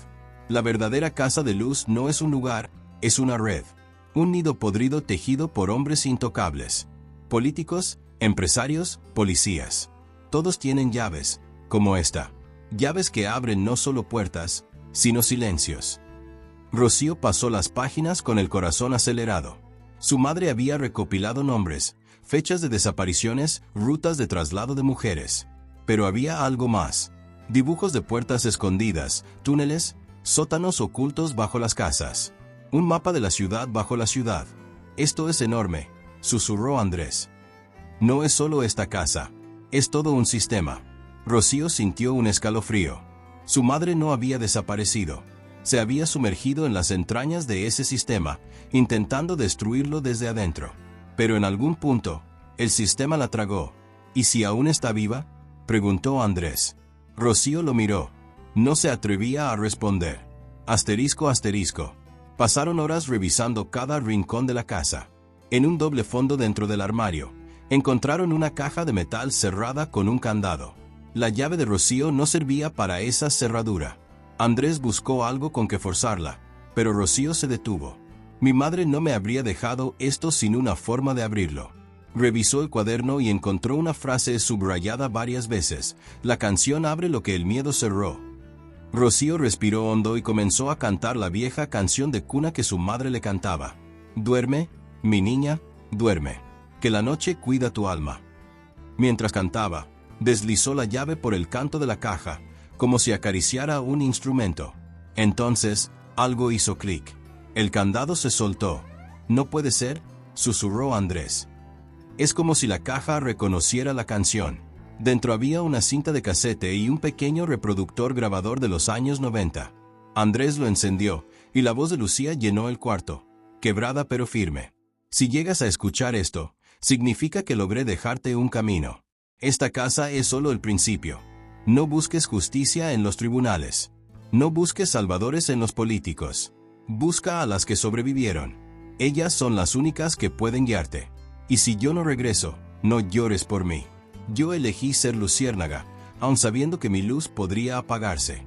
La verdadera casa de luz no es un lugar, es una red. Un nido podrido tejido por hombres intocables. Políticos, empresarios, policías. Todos tienen llaves, como esta. Llaves que abren no solo puertas, sino silencios. Rocío pasó las páginas con el corazón acelerado. Su madre había recopilado nombres, fechas de desapariciones, rutas de traslado de mujeres. Pero había algo más. Dibujos de puertas escondidas, túneles, sótanos ocultos bajo las casas. Un mapa de la ciudad bajo la ciudad. Esto es enorme, susurró Andrés. No es solo esta casa, es todo un sistema. Rocío sintió un escalofrío. Su madre no había desaparecido. Se había sumergido en las entrañas de ese sistema, intentando destruirlo desde adentro. Pero en algún punto, el sistema la tragó. ¿Y si aún está viva?, preguntó Andrés. Rocío lo miró. No se atrevía a responder. Asterisco, asterisco. Pasaron horas revisando cada rincón de la casa. En un doble fondo dentro del armario, encontraron una caja de metal cerrada con un candado. La llave de Rocío no servía para esa cerradura. Andrés buscó algo con que forzarla, pero Rocío se detuvo. Mi madre no me habría dejado esto sin una forma de abrirlo. Revisó el cuaderno y encontró una frase subrayada varias veces. La canción abre lo que el miedo cerró. Rocío respiró hondo y comenzó a cantar la vieja canción de cuna que su madre le cantaba. Duerme, mi niña, duerme. Que la noche cuida tu alma. Mientras cantaba, deslizó la llave por el canto de la caja, como si acariciara un instrumento. Entonces, algo hizo clic. El candado se soltó. No puede ser, susurró Andrés. Es como si la caja reconociera la canción. Dentro había una cinta de casete y un pequeño reproductor grabador de los años 90. Andrés lo encendió, y la voz de Lucía llenó el cuarto, quebrada pero firme. Si llegas a escuchar esto, significa que logré dejarte un camino. Esta casa es solo el principio. No busques justicia en los tribunales. No busques salvadores en los políticos. Busca a las que sobrevivieron. Ellas son las únicas que pueden guiarte. Y si yo no regreso, no llores por mí. Yo elegí ser luciérnaga, aun sabiendo que mi luz podría apagarse.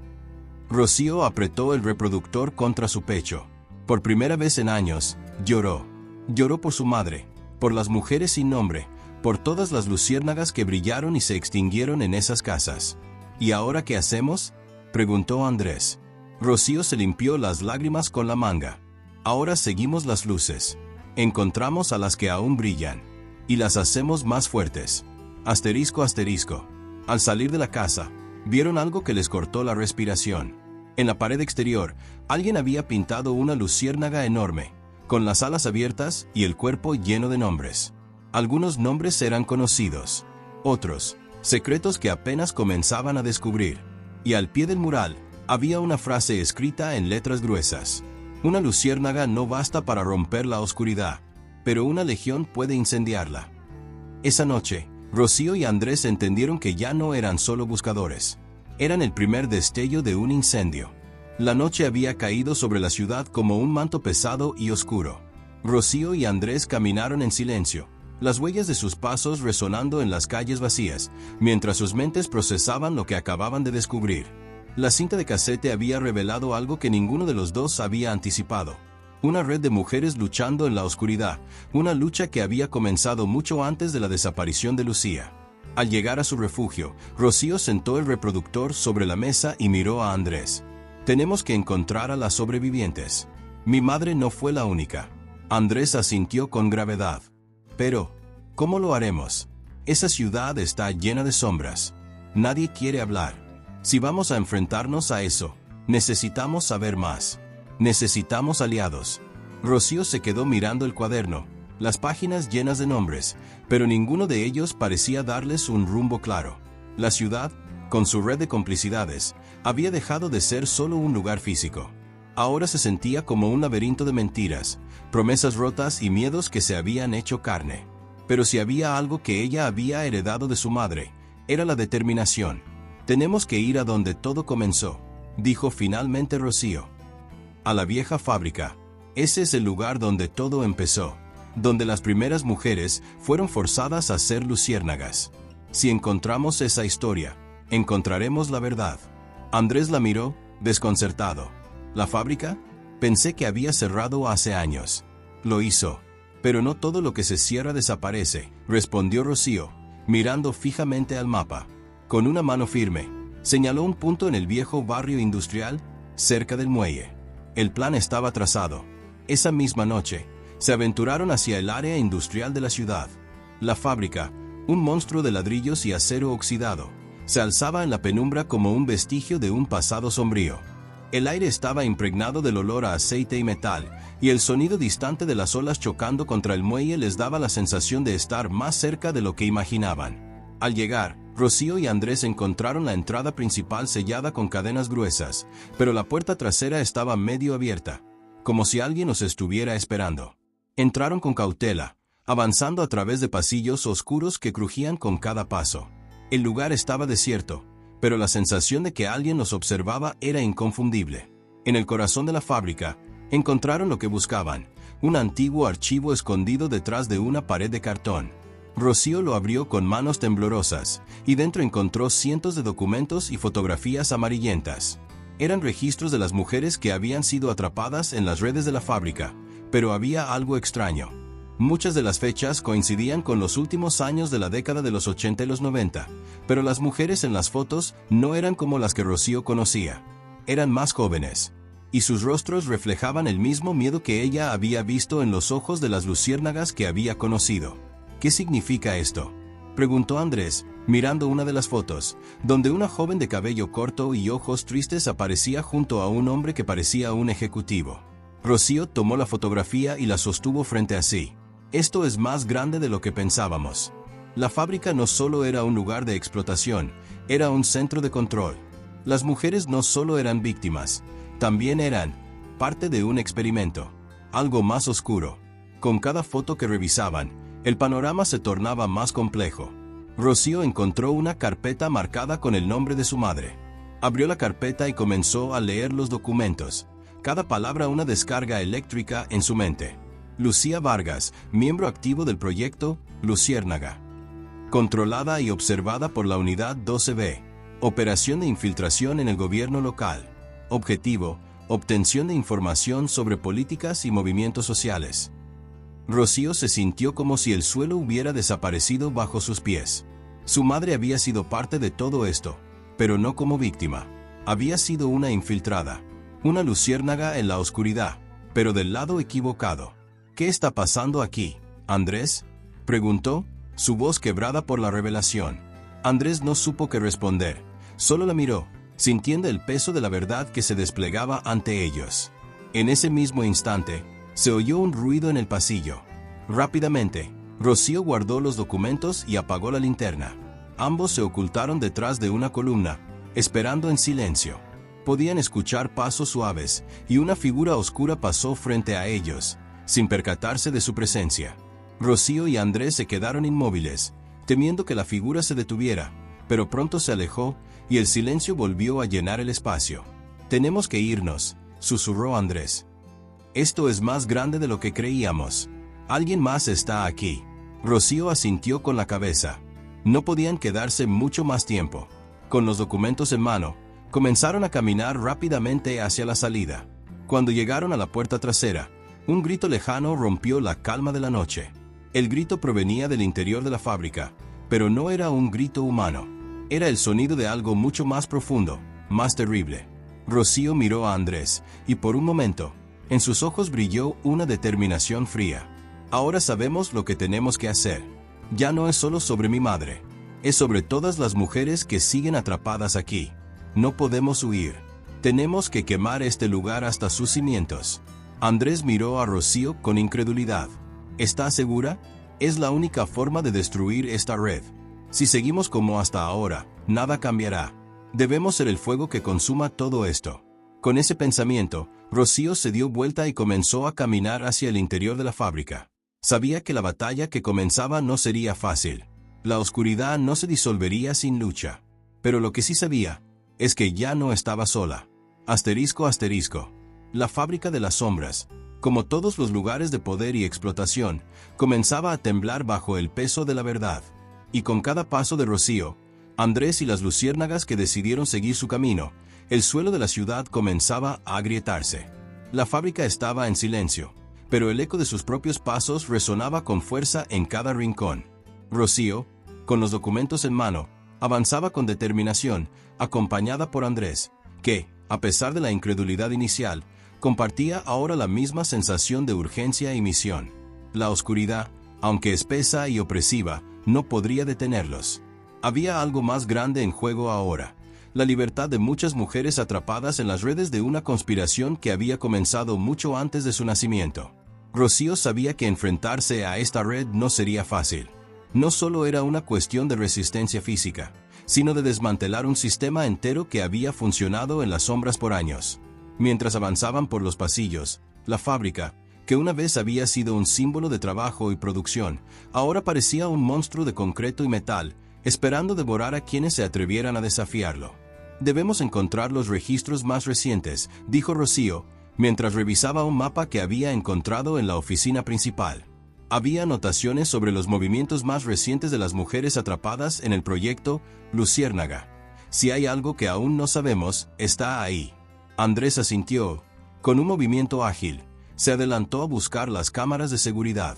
Rocío apretó el reproductor contra su pecho. Por primera vez en años, lloró. Lloró por su madre, por las mujeres sin nombre, por todas las luciérnagas que brillaron y se extinguieron en esas casas. ¿Y ahora qué hacemos?, preguntó Andrés. Rocío se limpió las lágrimas con la manga. Ahora seguimos las luces. Encontramos a las que aún brillan. Y las hacemos más fuertes. Asterisco asterisco. Al salir de la casa, vieron algo que les cortó la respiración. En la pared exterior, alguien había pintado una luciérnaga enorme, con las alas abiertas y el cuerpo lleno de nombres. Algunos nombres eran conocidos, otros, secretos que apenas comenzaban a descubrir. Y al pie del mural, había una frase escrita en letras gruesas. Una luciérnaga no basta para romper la oscuridad, pero una legión puede incendiarla. Esa noche, Rocío y Andrés entendieron que ya no eran solo buscadores. Eran el primer destello de un incendio. La noche había caído sobre la ciudad como un manto pesado y oscuro. Rocío y Andrés caminaron en silencio, las huellas de sus pasos resonando en las calles vacías, mientras sus mentes procesaban lo que acababan de descubrir. La cinta de casete había revelado algo que ninguno de los dos había anticipado. Una red de mujeres luchando en la oscuridad, una lucha que había comenzado mucho antes de la desaparición de Lucía. Al llegar a su refugio, Rocío sentó el reproductor sobre la mesa y miró a Andrés. Tenemos que encontrar a las sobrevivientes. Mi madre no fue la única. Andrés asintió con gravedad. Pero, ¿cómo lo haremos? Esa ciudad está llena de sombras. Nadie quiere hablar. Si vamos a enfrentarnos a eso, necesitamos saber más. Necesitamos aliados. Rocío se quedó mirando el cuaderno, las páginas llenas de nombres, pero ninguno de ellos parecía darles un rumbo claro. La ciudad, con su red de complicidades, había dejado de ser solo un lugar físico. Ahora se sentía como un laberinto de mentiras, promesas rotas y miedos que se habían hecho carne. Pero si había algo que ella había heredado de su madre, era la determinación. Tenemos que ir a donde todo comenzó, dijo finalmente Rocío. A la vieja fábrica. Ese es el lugar donde todo empezó, donde las primeras mujeres fueron forzadas a ser luciérnagas. Si encontramos esa historia, encontraremos la verdad. Andrés la miró, desconcertado. ¿La fábrica? Pensé que había cerrado hace años. Lo hizo. Pero no todo lo que se cierra desaparece, respondió Rocío, mirando fijamente al mapa. Con una mano firme, señaló un punto en el viejo barrio industrial, cerca del muelle. El plan estaba trazado. Esa misma noche, se aventuraron hacia el área industrial de la ciudad. La fábrica, un monstruo de ladrillos y acero oxidado, se alzaba en la penumbra como un vestigio de un pasado sombrío. El aire estaba impregnado del olor a aceite y metal, y el sonido distante de las olas chocando contra el muelle les daba la sensación de estar más cerca de lo que imaginaban. Al llegar, Rocío y Andrés encontraron la entrada principal sellada con cadenas gruesas, pero la puerta trasera estaba medio abierta, como si alguien los estuviera esperando. Entraron con cautela, avanzando a través de pasillos oscuros que crujían con cada paso. El lugar estaba desierto, pero la sensación de que alguien los observaba era inconfundible. En el corazón de la fábrica, encontraron lo que buscaban, un antiguo archivo escondido detrás de una pared de cartón. Rocío lo abrió con manos temblorosas, y dentro encontró cientos de documentos y fotografías amarillentas. Eran registros de las mujeres que habían sido atrapadas en las redes de la fábrica, pero había algo extraño. Muchas de las fechas coincidían con los últimos años de la década de los 80 y los 90, pero las mujeres en las fotos no eran como las que Rocío conocía. Eran más jóvenes, y sus rostros reflejaban el mismo miedo que ella había visto en los ojos de las luciérnagas que había conocido. ¿Qué significa esto?, preguntó Andrés, mirando una de las fotos, donde una joven de cabello corto y ojos tristes aparecía junto a un hombre que parecía un ejecutivo. Rocío tomó la fotografía y la sostuvo frente a sí. Esto es más grande de lo que pensábamos. La fábrica no solo era un lugar de explotación, era un centro de control. Las mujeres no solo eran víctimas, también eran parte de un experimento, algo más oscuro. Con cada foto que revisaban, el panorama se tornaba más complejo. Rocío encontró una carpeta marcada con el nombre de su madre. Abrió la carpeta y comenzó a leer los documentos, cada palabra una descarga eléctrica en su mente. Lucía Vargas, miembro activo del proyecto Luciérnaga. controlada y observada por la Unidad 12B. Operación de infiltración en el gobierno local. Objetivo: obtención de información sobre políticas y movimientos sociales. Rocío se sintió como si el suelo hubiera desaparecido bajo sus pies. Su madre había sido parte de todo esto, pero no como víctima. Había sido una infiltrada, una luciérnaga en la oscuridad, pero del lado equivocado. ¿Qué está pasando aquí, Andrés?, preguntó, su voz quebrada por la revelación. Andrés no supo qué responder, solo la miró, sintiendo el peso de la verdad que se desplegaba ante ellos. En ese mismo instante, se oyó un ruido en el pasillo. Rápidamente, Rocío guardó los documentos y apagó la linterna. Ambos se ocultaron detrás de una columna, esperando en silencio. Podían escuchar pasos suaves, y una figura oscura pasó frente a ellos, sin percatarse de su presencia. Rocío y Andrés se quedaron inmóviles, temiendo que la figura se detuviera, pero pronto se alejó, y el silencio volvió a llenar el espacio. «Tenemos que irnos», susurró Andrés. «Esto es más grande de lo que creíamos. Alguien más está aquí». Rocío asintió con la cabeza. No podían quedarse mucho más tiempo. Con los documentos en mano, comenzaron a caminar rápidamente hacia la salida. Cuando llegaron a la puerta trasera, un grito lejano rompió la calma de la noche. El grito provenía del interior de la fábrica, pero no era un grito humano. Era el sonido de algo mucho más profundo, más terrible. Rocío miró a Andrés, y por un momento, en sus ojos brilló una determinación fría. «Ahora sabemos lo que tenemos que hacer. Ya no es solo sobre mi madre. Es sobre todas las mujeres que siguen atrapadas aquí. No podemos huir. Tenemos que quemar este lugar hasta sus cimientos». Andrés miró a Rocío con incredulidad. «¿Estás segura? Es la única forma de destruir esta red. Si seguimos como hasta ahora, nada cambiará. Debemos ser el fuego que consuma todo esto». Con ese pensamiento, Rocío se dio vuelta y comenzó a caminar hacia el interior de la fábrica. Sabía que la batalla que comenzaba no sería fácil. La oscuridad no se disolvería sin lucha. Pero lo que sí sabía es que ya no estaba sola. Asterisco. La fábrica de las sombras, como todos los lugares de poder y explotación, comenzaba a temblar bajo el peso de la verdad. Y con cada paso de Rocío, Andrés y las luciérnagas que decidieron seguir su camino, el suelo de la ciudad comenzaba a agrietarse. La fábrica estaba en silencio, pero el eco de sus propios pasos resonaba con fuerza en cada rincón. Rocío, con los documentos en mano, avanzaba con determinación, acompañada por Andrés, que, a pesar de la incredulidad inicial, compartía ahora la misma sensación de urgencia y misión. La oscuridad, aunque espesa y opresiva, no podría detenerlos. Había algo más grande en juego ahora: la libertad de muchas mujeres atrapadas en las redes de una conspiración que había comenzado mucho antes de su nacimiento. Rocío sabía que enfrentarse a esta red no sería fácil. No solo era una cuestión de resistencia física, sino de desmantelar un sistema entero que había funcionado en las sombras por años. Mientras avanzaban por los pasillos, la fábrica, que una vez había sido un símbolo de trabajo y producción, ahora parecía un monstruo de concreto y metal, esperando devorar a quienes se atrevieran a desafiarlo. «Debemos encontrar los registros más recientes», dijo Rocío, mientras revisaba un mapa que había encontrado en la oficina principal. Había anotaciones sobre los movimientos más recientes de las mujeres atrapadas en el proyecto Luciérnaga. «Si hay algo que aún no sabemos, está ahí». Andrés asintió. Con un movimiento ágil, se adelantó a buscar las cámaras de seguridad.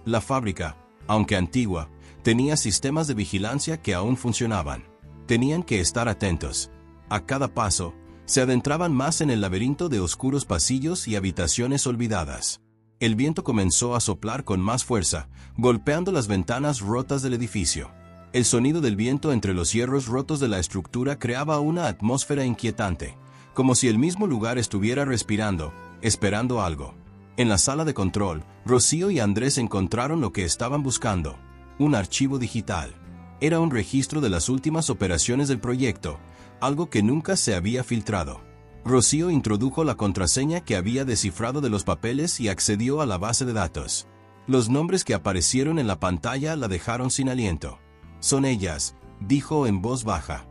La fábrica, aunque antigua, tenía sistemas de vigilancia que aún funcionaban. Tenían que estar atentos. A cada paso, se adentraban más en el laberinto de oscuros pasillos y habitaciones olvidadas. El viento comenzó a soplar con más fuerza, golpeando las ventanas rotas del edificio. El sonido del viento entre los hierros rotos de la estructura creaba una atmósfera inquietante, como si el mismo lugar estuviera respirando, esperando algo. En la sala de control, Rocío y Andrés encontraron lo que estaban buscando: un archivo digital. Era un registro de las últimas operaciones del proyecto, algo que nunca se había filtrado. Rocío introdujo la contraseña que había descifrado de los papeles y accedió a la base de datos. Los nombres que aparecieron en la pantalla la dejaron sin aliento. «Son ellas», dijo en voz baja.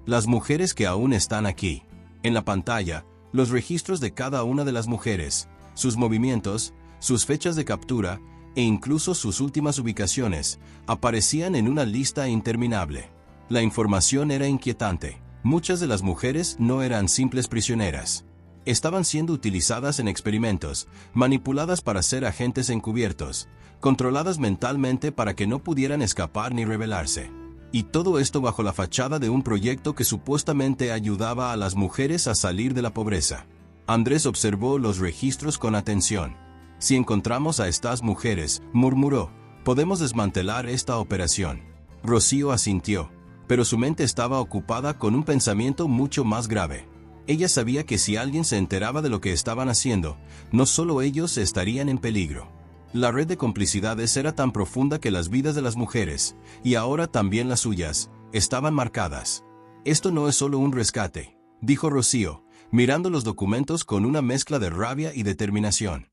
«Las mujeres que aún están aquí». En la pantalla, los registros de cada una de las mujeres, sus movimientos, sus fechas de captura e incluso sus últimas ubicaciones aparecían en una lista interminable. La información era inquietante. Muchas de las mujeres no eran simples prisioneras. Estaban siendo utilizadas en experimentos, manipuladas para ser agentes encubiertos, controladas mentalmente para que no pudieran escapar ni rebelarse. Y todo esto bajo la fachada de un proyecto que supuestamente ayudaba a las mujeres a salir de la pobreza. Andrés observó los registros con atención. Si encontramos a estas mujeres, murmuró, podemos desmantelar esta operación. Rocío asintió, pero su mente estaba ocupada con un pensamiento mucho más grave. Ella sabía que si alguien se enteraba de lo que estaban haciendo, no solo ellos estarían en peligro. La red de complicidades era tan profunda que las vidas de las mujeres, y ahora también las suyas, estaban marcadas. Esto no es solo un rescate, dijo Rocío, mirando los documentos con una mezcla de rabia y determinación.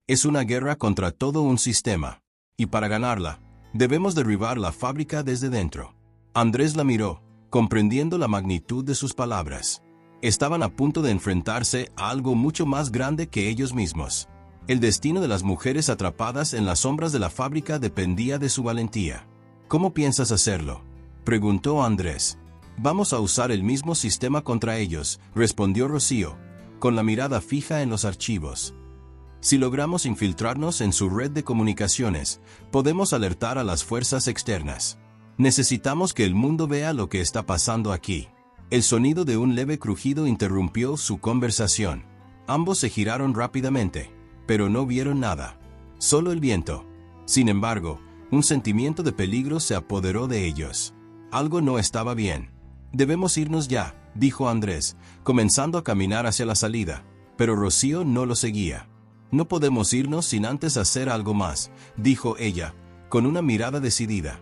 Es una guerra contra todo un sistema, y para ganarla, debemos derribar la fábrica desde dentro. Andrés la miró, comprendiendo la magnitud de sus palabras. Estaban a punto de enfrentarse a algo mucho más grande que ellos mismos. El destino de las mujeres atrapadas en las sombras de la fábrica dependía de su valentía. ¿Cómo piensas hacerlo?, preguntó Andrés. Vamos a usar el mismo sistema contra ellos, respondió Rocío, con la mirada fija en los archivos. Si logramos infiltrarnos en su red de comunicaciones, podemos alertar a las fuerzas externas. Necesitamos que el mundo vea lo que está pasando aquí. El sonido de un leve crujido interrumpió su conversación. Ambos se giraron rápidamente, pero no vieron nada. Solo el viento. Sin embargo, un sentimiento de peligro se apoderó de ellos. Algo no estaba bien. Debemos irnos ya, dijo Andrés, comenzando a caminar hacia la salida, pero Rocío no lo seguía. No podemos irnos sin antes hacer algo más, dijo ella, con una mirada decidida.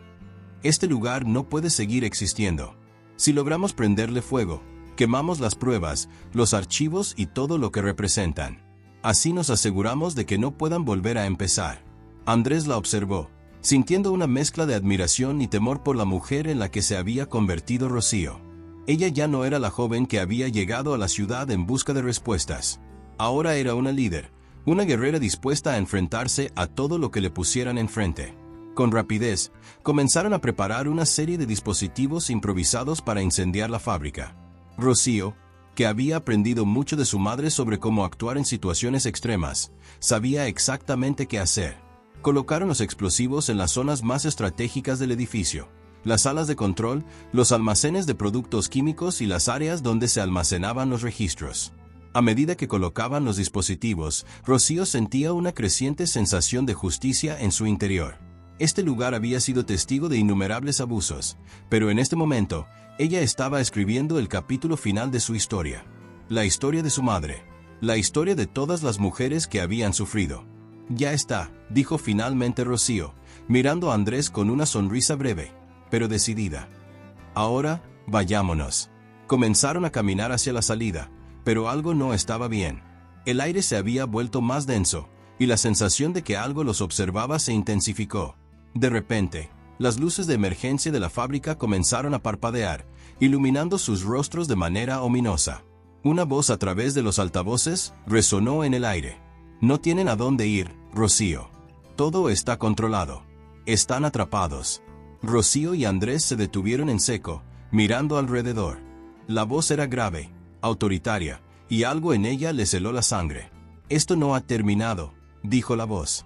Este lugar no puede seguir existiendo. Si logramos prenderle fuego, quemamos las pruebas, los archivos y todo lo que representan. Así nos aseguramos de que no puedan volver a empezar. Andrés la observó, sintiendo una mezcla de admiración y temor por la mujer en la que se había convertido Rocío. Ella ya no era la joven que había llegado a la ciudad en busca de respuestas. Ahora era una líder, una guerrera dispuesta a enfrentarse a todo lo que le pusieran enfrente. Con rapidez, comenzaron a preparar una serie de dispositivos improvisados para incendiar la fábrica. Rocío, que había aprendido mucho de su madre sobre cómo actuar en situaciones extremas, sabía exactamente qué hacer. Colocaron los explosivos en las zonas más estratégicas del edificio, las salas de control, los almacenes de productos químicos y las áreas donde se almacenaban los registros. A medida que colocaban los dispositivos, Rocío sentía una creciente sensación de justicia en su interior. Este lugar había sido testigo de innumerables abusos, pero en este momento, ella estaba escribiendo el capítulo final de su historia. La historia de su madre. La historia de todas las mujeres que habían sufrido. Ya está, dijo finalmente Rocío, mirando a Andrés con una sonrisa breve, pero decidida. Ahora, vayámonos. Comenzaron a caminar hacia la salida, pero algo no estaba bien. El aire se había vuelto más denso, y la sensación de que algo los observaba se intensificó. De repente, las luces de emergencia de la fábrica comenzaron a parpadear, iluminando sus rostros de manera ominosa. Una voz a través de los altavoces resonó en el aire. No tienen a dónde ir, Rocío. Todo está controlado. Están atrapados. Rocío y Andrés se detuvieron en seco, mirando alrededor. La voz era grave, autoritaria, y algo en ella les heló la sangre. Esto no ha terminado, dijo la voz.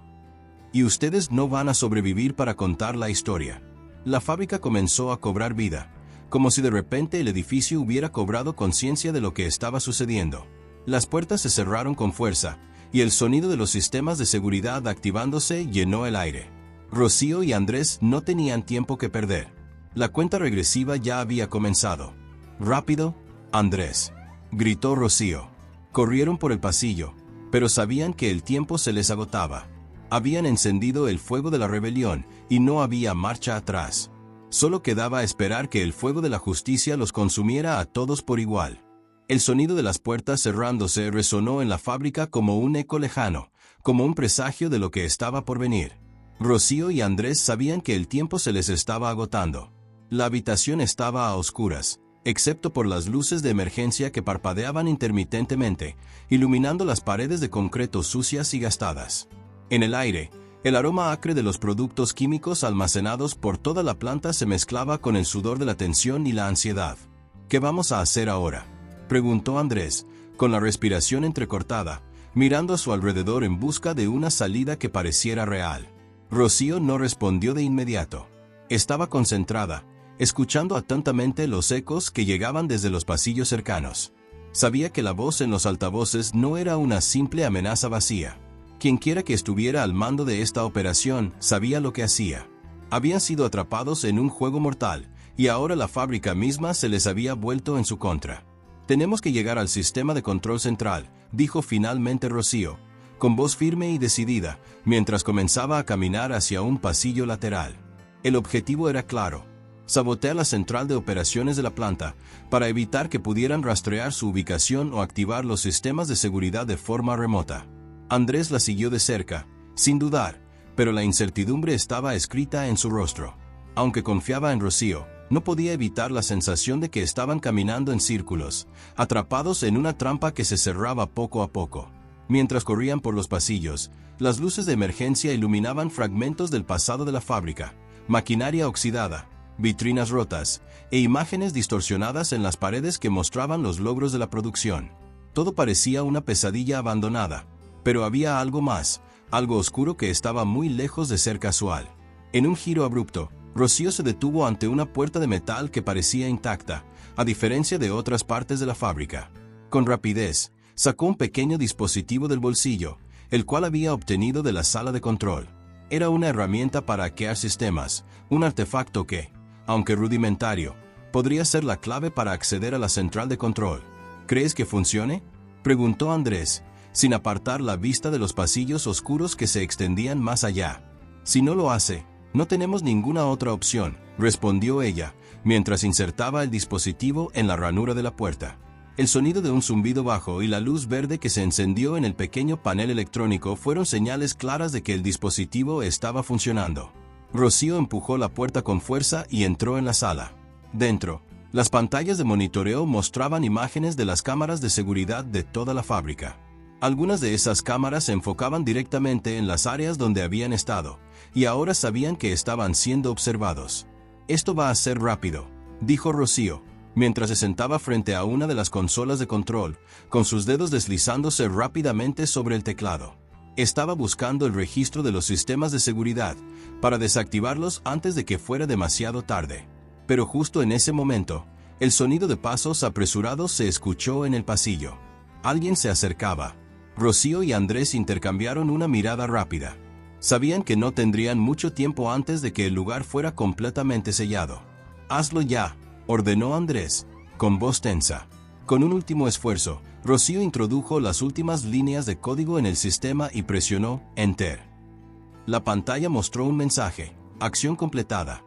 Y ustedes no van a sobrevivir para contar la historia. La fábrica comenzó a cobrar vida, como si de repente el edificio hubiera cobrado conciencia de lo que estaba sucediendo. Las puertas se cerraron con fuerza, y el sonido de los sistemas de seguridad activándose llenó el aire. Rocío y Andrés no tenían tiempo que perder. La cuenta regresiva ya había comenzado. «Rápido, Andrés», gritó Rocío. Corrieron por el pasillo, pero sabían que el tiempo se les agotaba. Habían encendido el fuego de la rebelión y no había marcha atrás. Solo quedaba esperar que el fuego de la justicia los consumiera a todos por igual. El sonido de las puertas cerrándose resonó en la fábrica como un eco lejano, como un presagio de lo que estaba por venir. Rocío y Andrés sabían que el tiempo se les estaba agotando. La habitación estaba a oscuras, excepto por las luces de emergencia que parpadeaban intermitentemente, iluminando las paredes de concreto sucias y gastadas. En el aire, El aroma acre de los productos químicos almacenados por toda la planta se mezclaba con el sudor de la tensión y la ansiedad. ¿Qué vamos a hacer ahora?, preguntó Andrés, con la respiración entrecortada, mirando a su alrededor en busca de una salida que pareciera real. Rocío no respondió de inmediato. Estaba concentrada, escuchando atentamente los ecos que llegaban desde los pasillos cercanos. Sabía que la voz en los altavoces no era una simple amenaza vacía. Quienquiera que estuviera al mando de esta operación sabía lo que hacía. Habían sido atrapados en un juego mortal, y ahora la fábrica misma se les había vuelto en su contra. «Tenemos que llegar al sistema de control central», dijo finalmente Rocío, con voz firme y decidida, mientras comenzaba a caminar hacia un pasillo lateral. El objetivo era claro: sabotear la central de operaciones de la planta, para evitar que pudieran rastrear su ubicación o activar los sistemas de seguridad de forma remota. Andrés la siguió de cerca, sin dudar, pero la incertidumbre estaba escrita en su rostro. Aunque confiaba en Rocío, no podía evitar la sensación de que estaban caminando en círculos, atrapados en una trampa que se cerraba poco a poco. Mientras corrían por los pasillos, las luces de emergencia iluminaban fragmentos del pasado de la fábrica, maquinaria oxidada, vitrinas rotas, e imágenes distorsionadas en las paredes que mostraban los logros de la producción. Todo parecía una pesadilla abandonada, pero había algo más, algo oscuro que estaba muy lejos de ser casual. En un giro abrupto, Rocío se detuvo ante una puerta de metal que parecía intacta, a diferencia de otras partes de la fábrica. Con rapidez, sacó un pequeño dispositivo del bolsillo, el cual había obtenido de la sala de control. Era una herramienta para hackear sistemas, un artefacto que, aunque rudimentario, podría ser la clave para acceder a la central de control. ¿Crees que funcione?, preguntó Andrés, sin apartar la vista de los pasillos oscuros que se extendían más allá. «Si no lo hace, no tenemos ninguna otra opción», respondió ella, mientras insertaba el dispositivo en la ranura de la puerta. El sonido de un zumbido bajo y la luz verde que se encendió en el pequeño panel electrónico fueron señales claras de que el dispositivo estaba funcionando. Rocío empujó la puerta con fuerza y entró en la sala. Dentro, las pantallas de monitoreo mostraban imágenes de las cámaras de seguridad de toda la fábrica. Algunas de esas cámaras se enfocaban directamente en las áreas donde habían estado, y ahora sabían que estaban siendo observados. «Esto va a ser rápido», dijo Rocío, mientras se sentaba frente a una de las consolas de control, con sus dedos deslizándose rápidamente sobre el teclado. Estaba buscando el registro de los sistemas de seguridad, para desactivarlos antes de que fuera demasiado tarde. Pero justo en ese momento, el sonido de pasos apresurados se escuchó en el pasillo. Alguien se acercaba. Rocío y Andrés intercambiaron una mirada rápida. Sabían que no tendrían mucho tiempo antes de que el lugar fuera completamente sellado. «Hazlo ya», ordenó Andrés, con voz tensa. Con un último esfuerzo, Rocío introdujo las últimas líneas de código en el sistema y presionó Enter. La pantalla mostró un mensaje: «Acción completada».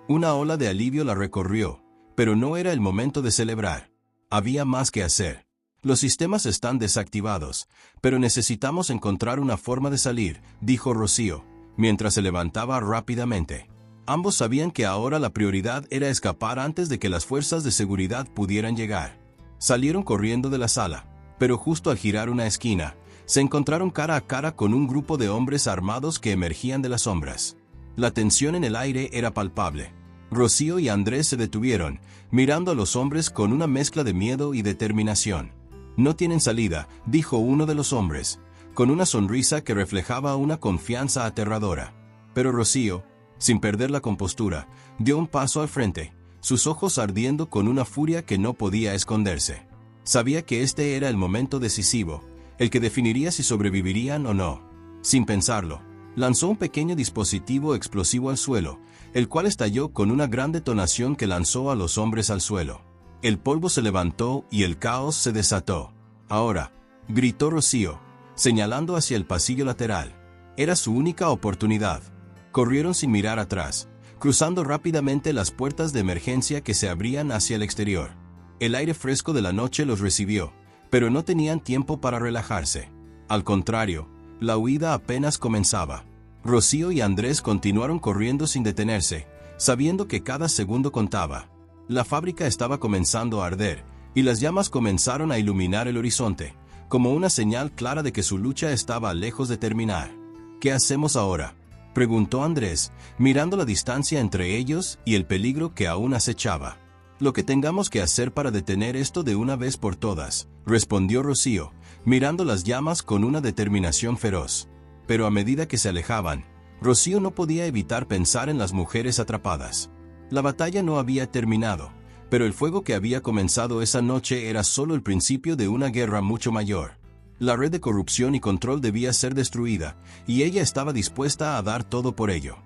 Una ola de alivio la recorrió, pero no era el momento de celebrar. Había más que hacer. «Los sistemas están desactivados, pero necesitamos encontrar una forma de salir», dijo Rocío, mientras se levantaba rápidamente. Ambos sabían que ahora la prioridad era escapar antes de que las fuerzas de seguridad pudieran llegar. Salieron corriendo de la sala, pero justo al girar una esquina, se encontraron cara a cara con un grupo de hombres armados que emergían de las sombras. La tensión en el aire era palpable. Rocío y Andrés se detuvieron, mirando a los hombres con una mezcla de miedo y determinación. «No tienen salida», dijo uno de los hombres, con una sonrisa que reflejaba una confianza aterradora. Pero Rocío, sin perder la compostura, dio un paso al frente, sus ojos ardiendo con una furia que no podía esconderse. Sabía que este era el momento decisivo, el que definiría si sobrevivirían o no. Sin pensarlo, lanzó un pequeño dispositivo explosivo al suelo, el cual estalló con una gran detonación que lanzó a los hombres al suelo. El polvo se levantó y el caos se desató. «Ahora», gritó Rocío, señalando hacia el pasillo lateral. Era su única oportunidad. Corrieron sin mirar atrás, cruzando rápidamente las puertas de emergencia que se abrían hacia el exterior. El aire fresco de la noche los recibió, pero no tenían tiempo para relajarse. Al contrario, la huida apenas comenzaba. Rocío y Andrés continuaron corriendo sin detenerse, sabiendo que cada segundo contaba. La fábrica estaba comenzando a arder, y las llamas comenzaron a iluminar el horizonte, como una señal clara de que su lucha estaba lejos de terminar. ¿Qué hacemos ahora?, preguntó Andrés, mirando la distancia entre ellos y el peligro que aún acechaba. Lo que tengamos que hacer para detener esto de una vez por todas, respondió Rocío, mirando las llamas con una determinación feroz. Pero a medida que se alejaban, Rocío no podía evitar pensar en las mujeres atrapadas. La batalla no había terminado, pero el fuego que había comenzado esa noche era solo el principio de una guerra mucho mayor. La red de corrupción y control debía ser destruida, y ella estaba dispuesta a dar todo por ello.